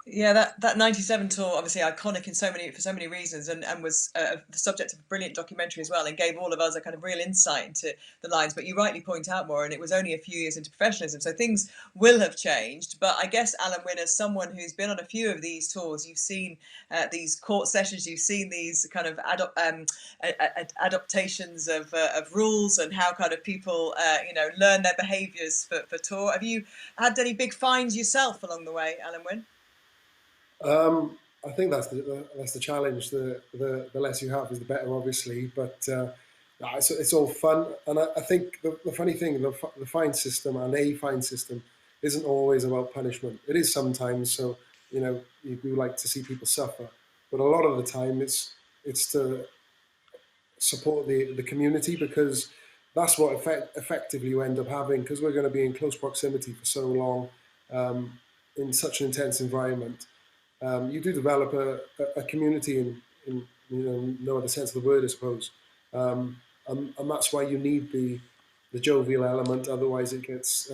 Yeah, that 97 tour, obviously iconic for so many reasons, and was the subject of a brilliant documentary as well, and gave all of us a kind of real insight into the lines. But you rightly point out, Warren, it was only a few years into professionalism, so things will have changed. But I guess, Alan Wynne, as someone who's been on a few of these tours, you've seen these court sessions, you've seen these kind of adaptations of rules and how kind of people, learn their behaviours for tour. Have you had any big finds yourself along the way, Alan Wynne? I think that's the challenge. The less you have is the better, obviously. But it's all fun, and I think the funny thing, the fine system and a fine system isn't always about punishment. It is sometimes. So you like to see people suffer, but a lot of the time it's to support the community, because that's what effectively you end up having, because we're going to be in close proximity for so long in such an intense environment. You do develop a community in no other sense of the word, I suppose, and that's why you need the jovial element. Otherwise, it gets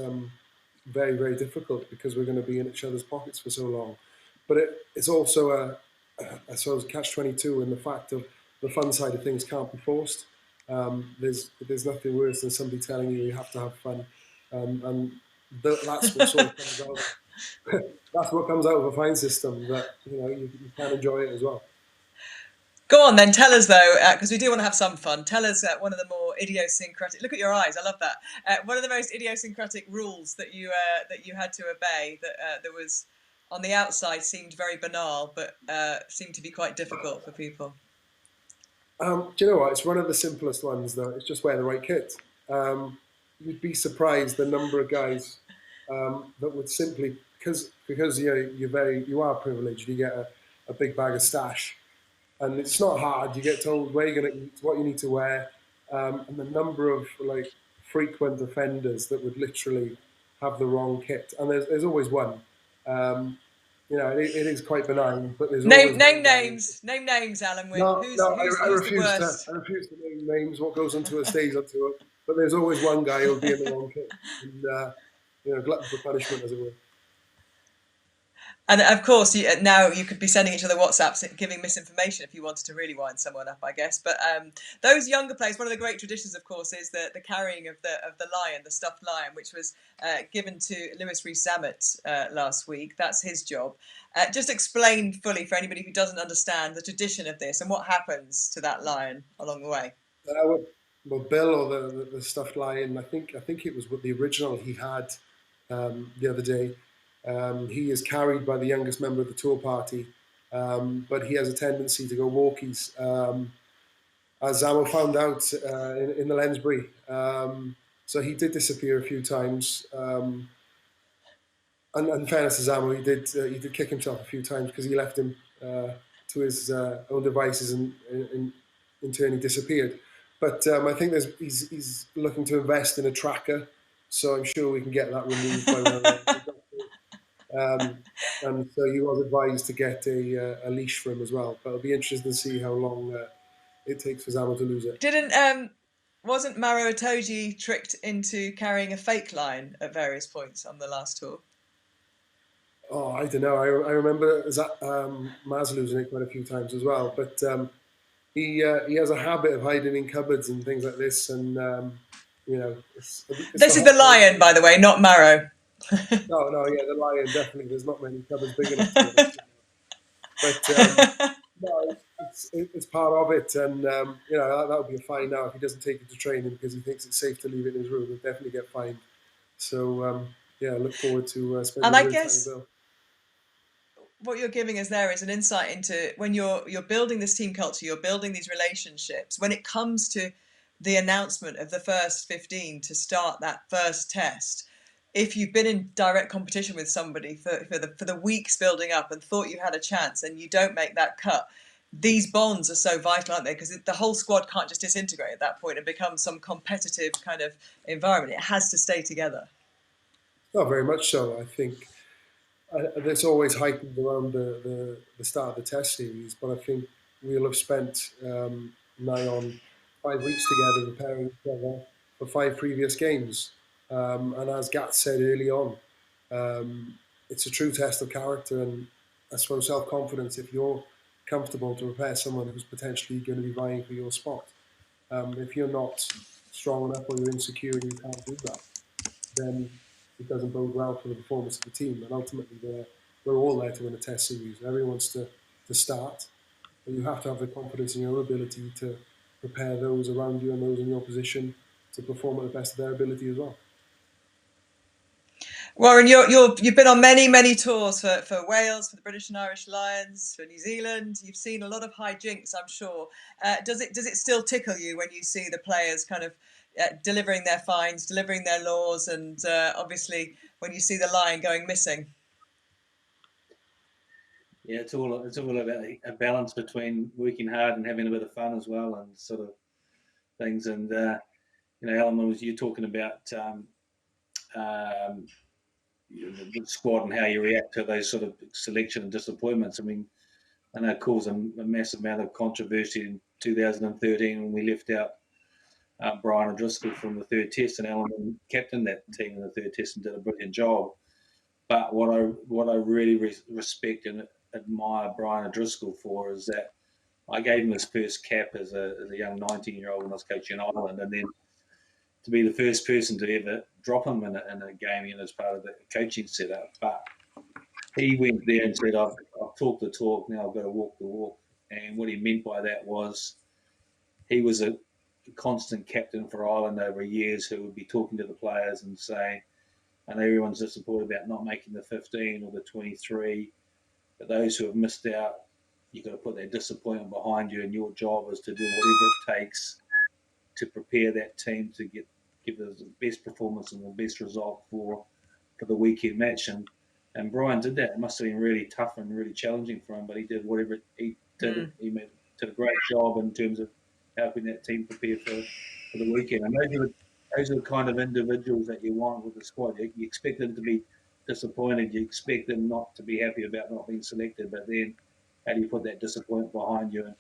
very, very difficult, because we're going to be in each other's pockets for so long. But it's also I suppose, catch-22 in the fact of the fun side of things can't be forced. There's nothing worse than somebody telling you have to have fun, and that's what sort of comes out. That's what comes out of a fine system, that you can enjoy it as well. Go on then, tell us though, because we do want to have some fun. Tell us one of the more idiosyncratic. Look at your eyes, I love that. One of the most idiosyncratic rules that you had to obey that was on the outside seemed very banal, but seemed to be quite difficult for people. Do you know what? It's one of the simplest ones, though. It's just wear the right kit. You'd be surprised the number of guys that would simply, because you are privileged. You get a big bag of stash, and it's not hard. You get told where you're going to eat, what you need to wear, and the number of frequent offenders that would literally have the wrong kit. And there's always one. it is quite benign, but there's Name always one guy. names, Alan. No, Who's no, who's I who's the refuse worst? to. I refuse to name names. What goes onto a stays onto it. But there's always one guy who'll be in the wrong kit, and glutton for punishment, as it were. And of course, now you could be sending each other WhatsApps, giving misinformation if you wanted to really wind someone up, I guess. But those younger players, one of the great traditions, of course, is the carrying of the lion, the stuffed lion, which was given to Lewis Rees-Zammit last week. That's his job. Just explain fully for anybody who doesn't understand the tradition of this and what happens to that lion along the way. Well, Bill, or the stuffed lion, I think it was what the original he had the other day. He is carried by the youngest member of the tour party, but he has a tendency to go walkies, as Zamo found out in the Lensbury. So he did disappear a few times. And in fairness to Zamo, he did kick himself a few times because he left him to his own devices and in turn he disappeared. But I think he's looking to invest in a tracker, so I'm sure we can get that removed by one of the and so he was advised to get a leash for him as well. But it'll be interesting to see how long it takes for Zamo to lose it. Wasn't Maro Itoje tricked into carrying a fake lion at various points on the last tour? Oh, I don't know. I remember Maz losing it quite a few times as well. But he has a habit of hiding in cupboards and things like this. And, it's this is the lion, by the way, not Maro. No, yeah, the lion, definitely. There's not many cupboards big enough to it. But, no, it's part of it. And, that would be a fine now if he doesn't take it to training because he thinks it's safe to leave it in his room. He'll definitely get fined. So, look forward to spending and I time guess with Bill. What you're giving us there is an insight into when you're building this team culture, you're building these relationships. When it comes to the announcement of the first 15 to start that first test, if you've been in direct competition with somebody for the weeks building up and thought you had a chance and you don't make that cut, these bonds are so vital, aren't they? Because the whole squad can't just disintegrate at that point and become some competitive kind of environment. It has to stay together. Oh, very much so. I think it's always heightened around the start of the test series, but I think we'll have spent nigh on 5 weeks together preparing each other for 5 previous games. And as Gat said early on, it's a true test of character and I suppose self-confidence if you're comfortable to prepare someone who's potentially going to be vying for your spot. If you're not strong enough or you're insecure and you can't do that, then it doesn't bode well for the performance of the team. And ultimately, we're all there to win a test series. Everyone wants to start, but you have to have the confidence in your own ability to prepare those around you and those in your position to perform at the best of their ability as well. Warren, you've been on many tours for Wales, for the British and Irish Lions, for New Zealand. You've seen a lot of hijinks, I'm sure. Does it still tickle you when you see the players kind of delivering their fines, delivering their laws, and obviously when you see the lion going missing? Yeah, it's all about a balance between working hard and having a bit of fun as well, and sort of things. And Alan, was you talking about the squad and how you react to those sort of selection and disappointments. I mean, I know it caused a massive amount of controversy in 2013 when we left out Brian O'Driscoll from the third test, and Alan captained that team in the third test and did a brilliant job. But what I really respect and admire Brian O'Driscoll for is that I gave him his first cap as a young 19-year-old when I was coaching Ireland, and then to be the first person to ever drop him in a game as part of the coaching setup. But he went there and said, I've talked the talk, now I've got to walk the walk. And what he meant by that was he was a constant captain for Ireland over years who would be talking to the players and saying, I know everyone's disappointed about not making the 15 or the 23, but those who have missed out, you've got to put that disappointment behind you, and your job is to do whatever it takes to prepare that team to give us the best performance and the best result for the weekend match. And Brian did that. It must have been really tough and really challenging for him, but he did whatever he did. He did a great job in terms of helping that team prepare for the weekend. And those are the kind of individuals that you want with the squad. You expect them to be disappointed. You expect them not to be happy about not being selected, but then how do you put that disappointment behind you and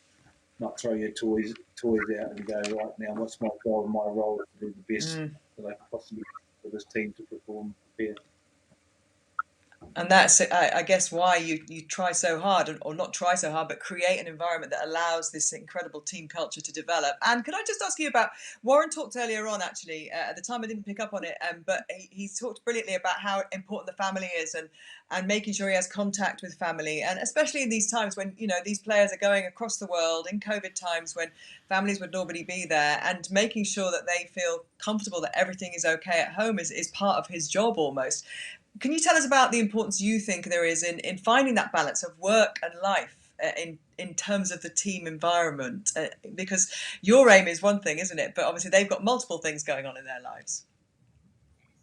not throw your toys out and go, right, now what's my goal and my role to do the best that I can possibly do for this team to perform fair. And that's, I guess, why you try so hard, or not try so hard, but create an environment that allows this incredible team culture to develop. And could I just ask you about, Warren talked earlier on, actually, at the time I didn't pick up on it, but he talked brilliantly about how important the family is and making sure he has contact with family. And especially in these times when, these players are going across the world, in COVID times when families would normally be there, and making sure that they feel comfortable that everything is okay at home is part of his job almost. Can you tell us about the importance you think there is in finding that balance of work and life in terms of the team environment? Because your aim is one thing, isn't it? But obviously they've got multiple things going on in their lives.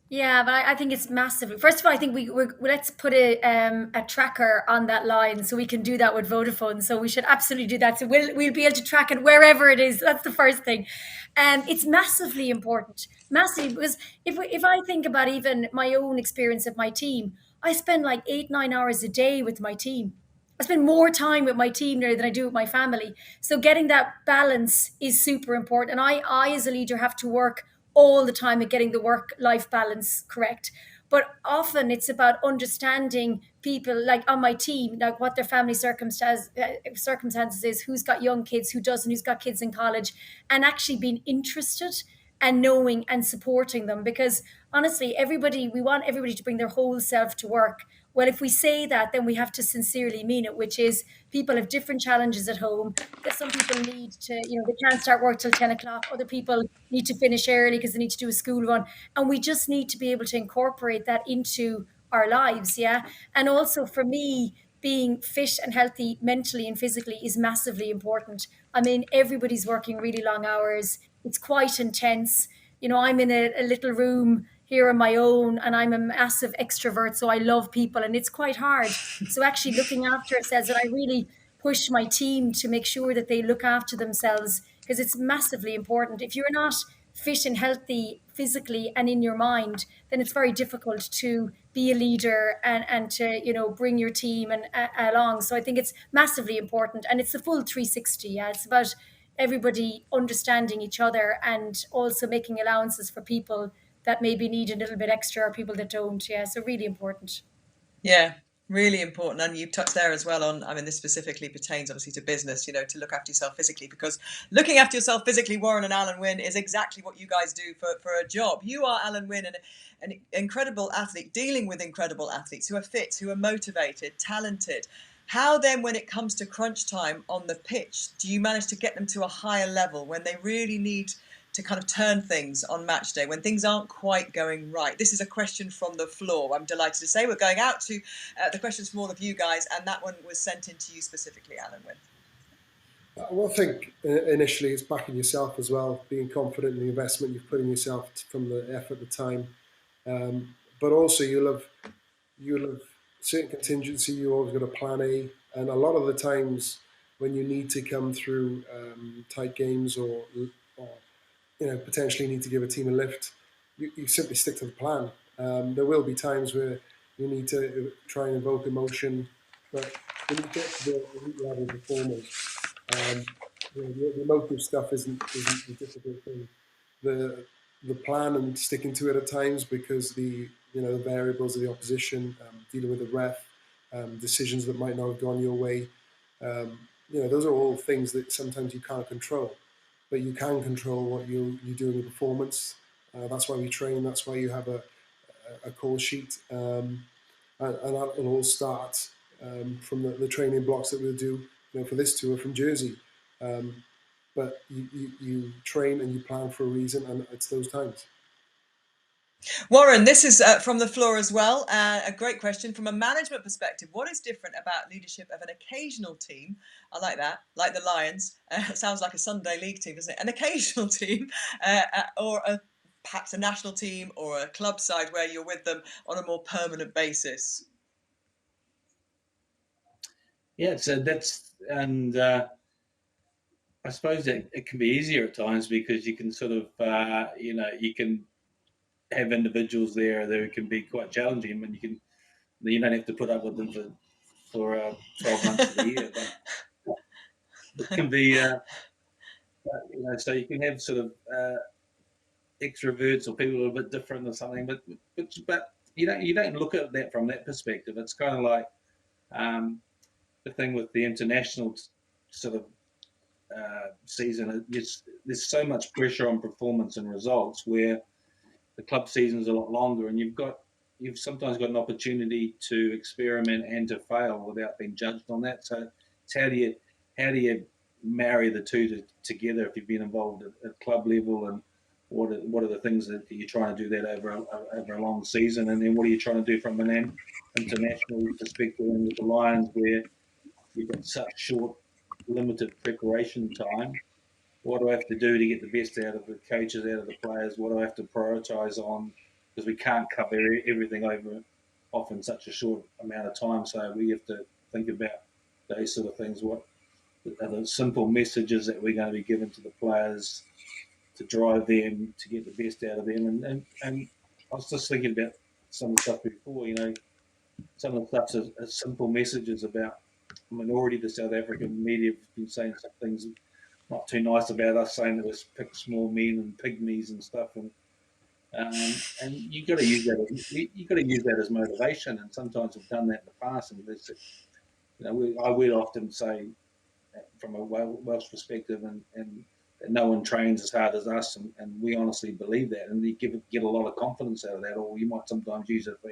Yeah, but I think it's massive. First of all, I think let's put a tracker on that line so we can do that with Vodafone. So we should absolutely do that. So we'll be able to track it wherever it is. That's the first thing. It's massively important, massively, because if I think about even my own experience of my team, I spend like 8-9 hours a day with my team. I spend more time with my team there than I do with my family. So getting that balance is super important. And I as a leader have to work all the time at getting the work-life balance correct. But often it's about understanding people, like on my team, like what their family circumstances is, who's got young kids, who doesn't, who's got kids in college, and actually being interested and knowing and supporting them. Because honestly, we want everybody to bring their whole self to work. Well, if we say that, then we have to sincerely mean it, which is people have different challenges at home. Because some people need to, they can't start work till 10 o'clock. Other people need to finish early because they need to do a school run. And we just need to be able to incorporate that into our lives. Yeah. And also for me, being fit and healthy mentally and physically is massively important. I mean, everybody's working really long hours. It's quite intense. I'm in a little room here on my own, and I'm a massive extrovert, so I love people, and it's quite hard. So actually looking after ourselves, and I really push my team to make sure that they look after themselves, because it's massively important. If you're not fit and healthy physically and in your mind, then it's very difficult to be a leader and to bring your team and along. So I think it's massively important, and it's the full 360. Yeah, it's about everybody understanding each other and also making allowances for people that maybe need a little bit extra or people that don't. Yeah, so really important. Yeah, really important. And you touched there as well on, this specifically pertains obviously to business, to look after yourself physically, because looking after yourself physically, Warren and Alan Wynne, is exactly what you guys do for a job. You are, Alan Wynne, an incredible athlete, dealing with incredible athletes who are fit, who are motivated, talented. How then, when it comes to crunch time on the pitch, do you manage to get them to a higher level when they really need to kind of turn things on match day, when things aren't quite going right? This is a question from the floor. I'm delighted to say we're going out to the questions from all of you guys, and that one was sent in to you specifically, Alan Wynne. Well, I think initially it's backing yourself as well, being confident in the investment you've put in yourself from the effort, the time. But also you'll have certain contingency. You always got a plan A, and a lot of the times when you need to come through tight games or potentially need to give a team a lift, you simply stick to the plan. There will be times where you need to try and invoke emotion, but when you get to the elite level performers, the emotive stuff isn't the difficult thing. The plan and sticking to it at times, because the variables of the opposition, dealing with the ref, decisions that might not have gone your way, those are all things that sometimes you can't control, but you can control what you do in your performance. That's why we train. That's why you have a call sheet, and that will all start from the training blocks that we'll do for this tour from Jersey. But you train and you plan for a reason, and it's those times. Warren, this is from the floor as well. A great question. From a management perspective, what is different about leadership of an occasional team? I like that, like the Lions. Sounds like a Sunday league team, doesn't it? An occasional team, or perhaps a national team or a club side where you're with them on a more permanent basis. Yeah, so I suppose it can be easier at times, because you can sort of, you can have individuals there that can be quite challenging, and you can You don't have to put up with them for 12 months of the year. But it can be, so you can have sort of extroverts or people who are a bit different or something, but you don't look at that from that perspective. It's kind of like the thing with the international sort of season. There's so much pressure on performance and results, where the club season is a lot longer, and you've sometimes got an opportunity to experiment and to fail without being judged on that. So it's how do you marry the two together if you've been involved at club level, and what are the things that you're trying to do that over a long season, and then what are you trying to do from an international perspective, and with the Lions where you've got such short, limited preparation time. What do I have to do to get the best out of the coaches, out of the players? What do I have to prioritise on? Because we can't cover everything over often such a short amount of time. So we have to think about those sort of things. What are the simple messages that we're going to be giving to the players to drive them, to get the best out of them? And I was just thinking about some of the stuff before, some of the stuff's are simple messages about, already the South African media have been saying some things not too nice about us, saying that we're pick small men and pygmies and stuff, and you got to use that. You got to use that as motivation, and sometimes we've done that in the past. And I would often say, from a Welsh perspective, and that no one trains as hard as us, and we honestly believe that, and you get a lot of confidence out of that. Or you might sometimes use it for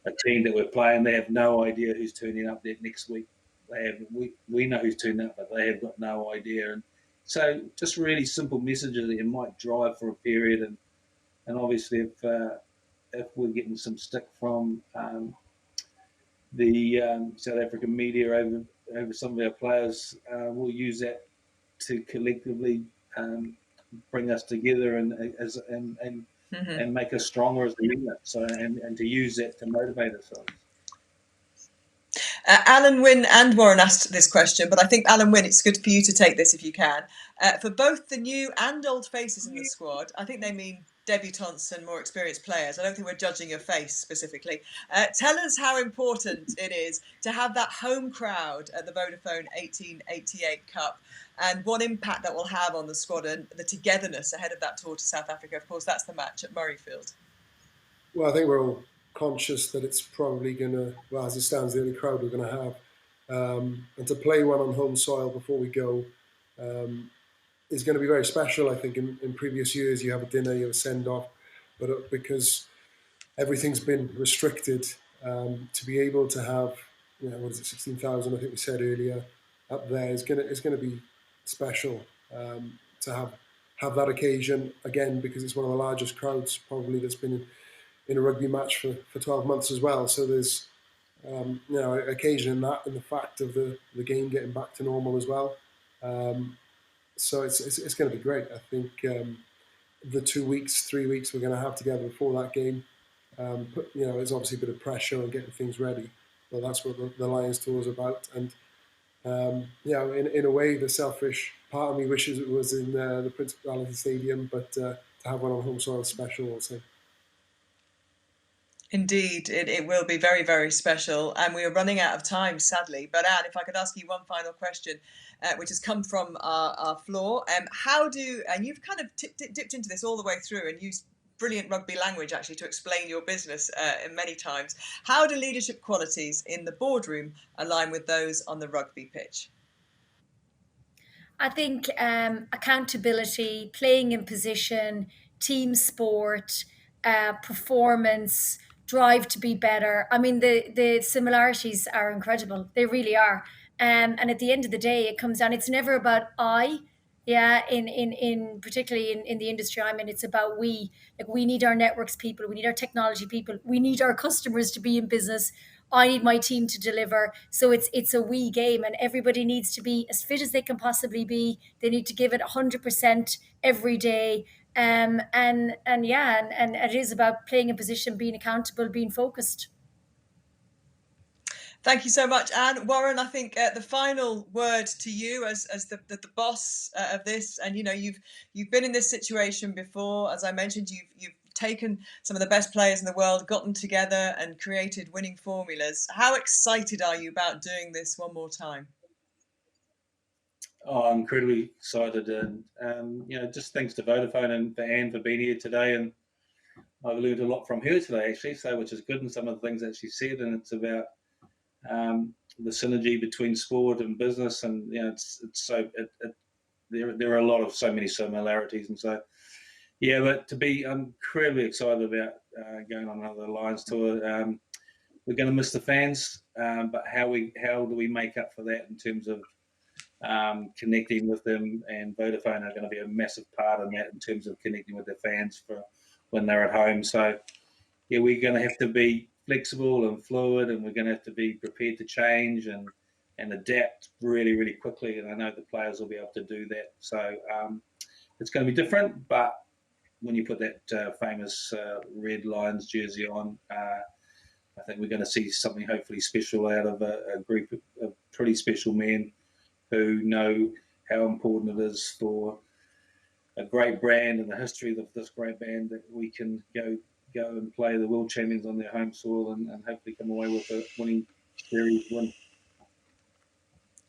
a team that we're playing. They have no idea who's turning up there next week. We know who's turning up, but they have got no idea. And so just really simple messages that you might drive for a period. And obviously if we're getting some stick from the South African media over some of our players, we'll use that to collectively bring us together and make us stronger as a unit. So and to use that to motivate ourselves. Alan Wynne and Warren asked this question, but I think, Alan Wynne, it's good for you to take this if you can. For both the new and old faces in the squad, I think they mean debutants and more experienced players. I don't think we're judging your face specifically. Tell us how important it is to have that home crowd at the Vodafone 1888 Cup, and what impact that will have on the squad and the togetherness ahead of that tour to South Africa. Of course, that's the match at Murrayfield. Well, I think we're all conscious that it's probably going to, well, as it stands, the only crowd we're going to have. And to play one on home soil before we go is going to be very special. I think in previous years you have a dinner, you have a send-off, but because everything's been restricted, to be able to have, 16,000, I think we said earlier, up there is going to be special to have that occasion again, because it's one of the largest crowds probably that's been in a rugby match for 12 months as well. So there's occasion in that, and the fact of the game getting back to normal as well. So it's going to be great. I think the 2 weeks, 3 weeks we're going to have together before that game, there's obviously a bit of pressure on getting things ready, but that's what the Lions tour is about. And in a way, the selfish part of me wishes it was in the Principality Stadium, but to have one on home soil is special also. Indeed, it will be very, very special. And we are running out of time, sadly. But Anne, if I could ask you one final question, which has come from our floor. And you've kind of dipped into this all the way through and used brilliant rugby language, actually, to explain your business many times. How do leadership qualities in the boardroom align with those on the rugby pitch? I think accountability, playing in position, team sport, performance, drive to be better. I mean, the similarities are incredible. They really are. And at the end of the day, it comes down, it's never about I. Yeah, in particularly in the industry I'm in, it's about we. Like, we need our networks people, we need our technology people, we need our customers to be in business. I need my team to deliver. So it's a we game, and everybody needs to be as fit as they can possibly be. They need to give it 100% every day. And it is about playing a position, being accountable, being focused. Thank you so much, Anne. Warren, I think the final word to you as the boss of this, and you've been in this situation before. As I mentioned, you've taken some of the best players in the world, got them together and created winning formulas. How excited are you about doing this one more time? Oh, I'm incredibly excited, and just thanks to Vodafone and for Anne for being here today. And I've learned a lot from her today, actually, so which is good. And some of the things that she said, and it's about the synergy between sport and business, and there are a lot of so many similarities, and so but I'm incredibly excited about going on another Lions tour. We're going to miss the fans, but how do we make up for that in terms of connecting with them? And Vodafone are going to be a massive part in that in terms of connecting with their fans for when they're at home. So we're going to have to be flexible and fluid, and we're going to have to be prepared to change and adapt really, really quickly. And I know the players will be able to do that. So it's going to be different, but when you put that famous red Lions jersey on, I think we're going to see something hopefully special out of a group of pretty special men who know how important it is for a great brand and the history of this great band that we can go and play the world champions on their home soil and hopefully come away with a winning series win.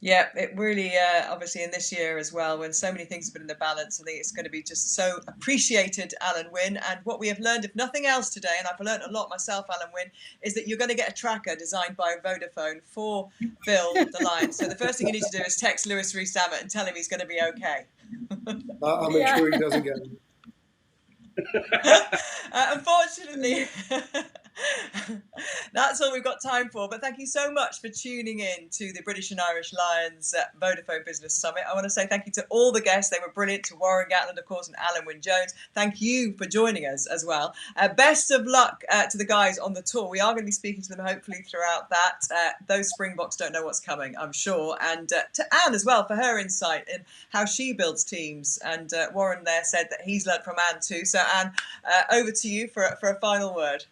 Yeah, it really, obviously in this year as well, when so many things have been in the balance, I think it's going to be just so appreciated, Alan Wynne. And what we have learned, if nothing else today, and I've learned a lot myself, Alan Wynne, is that you're going to get a tracker designed by Vodafone for Phil, the Lion. So the first thing you need to do is text Lewis Rees-Zammit and tell him he's going to be okay. I'll make sure he doesn't get it. Unfortunately, that's all we've got time for. But thank you so much for tuning in to the British and Irish Lions Vodafone Business Summit. I want to say thank you to all the guests. They were brilliant. To Warren Gatland, of course, and Alan Wynne-Jones. Thank you for joining us as well. Best of luck to the guys on the tour. We are going to be speaking to them hopefully throughout that. Those Springboks don't know what's coming, I'm sure. And to Anne as well for her insight in how she builds teams. And Warren there said that he's learnt from Anne too. So Anne, over to you for a final word.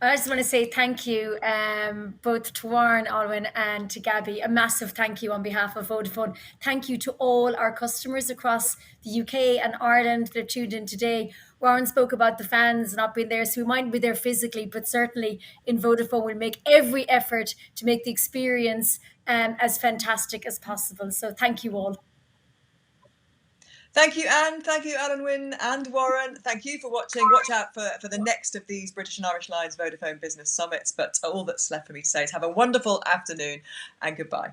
I just want to say thank you both to Warren, Alwyn and to Gabby. A massive thank you on behalf of Vodafone. Thank you to all our customers across the UK and Ireland that tuned in today. Warren spoke about the fans not being there, so we mightn't be there physically, but certainly in Vodafone we'll make every effort to make the experience as fantastic as possible. So thank you all. Thank you, Anne. Thank you, Alan Wynne and Warren. Thank you for watching. Watch out for the next of these British and Irish Lions Vodafone Business Summits. But all that's left for me to say is have a wonderful afternoon and goodbye.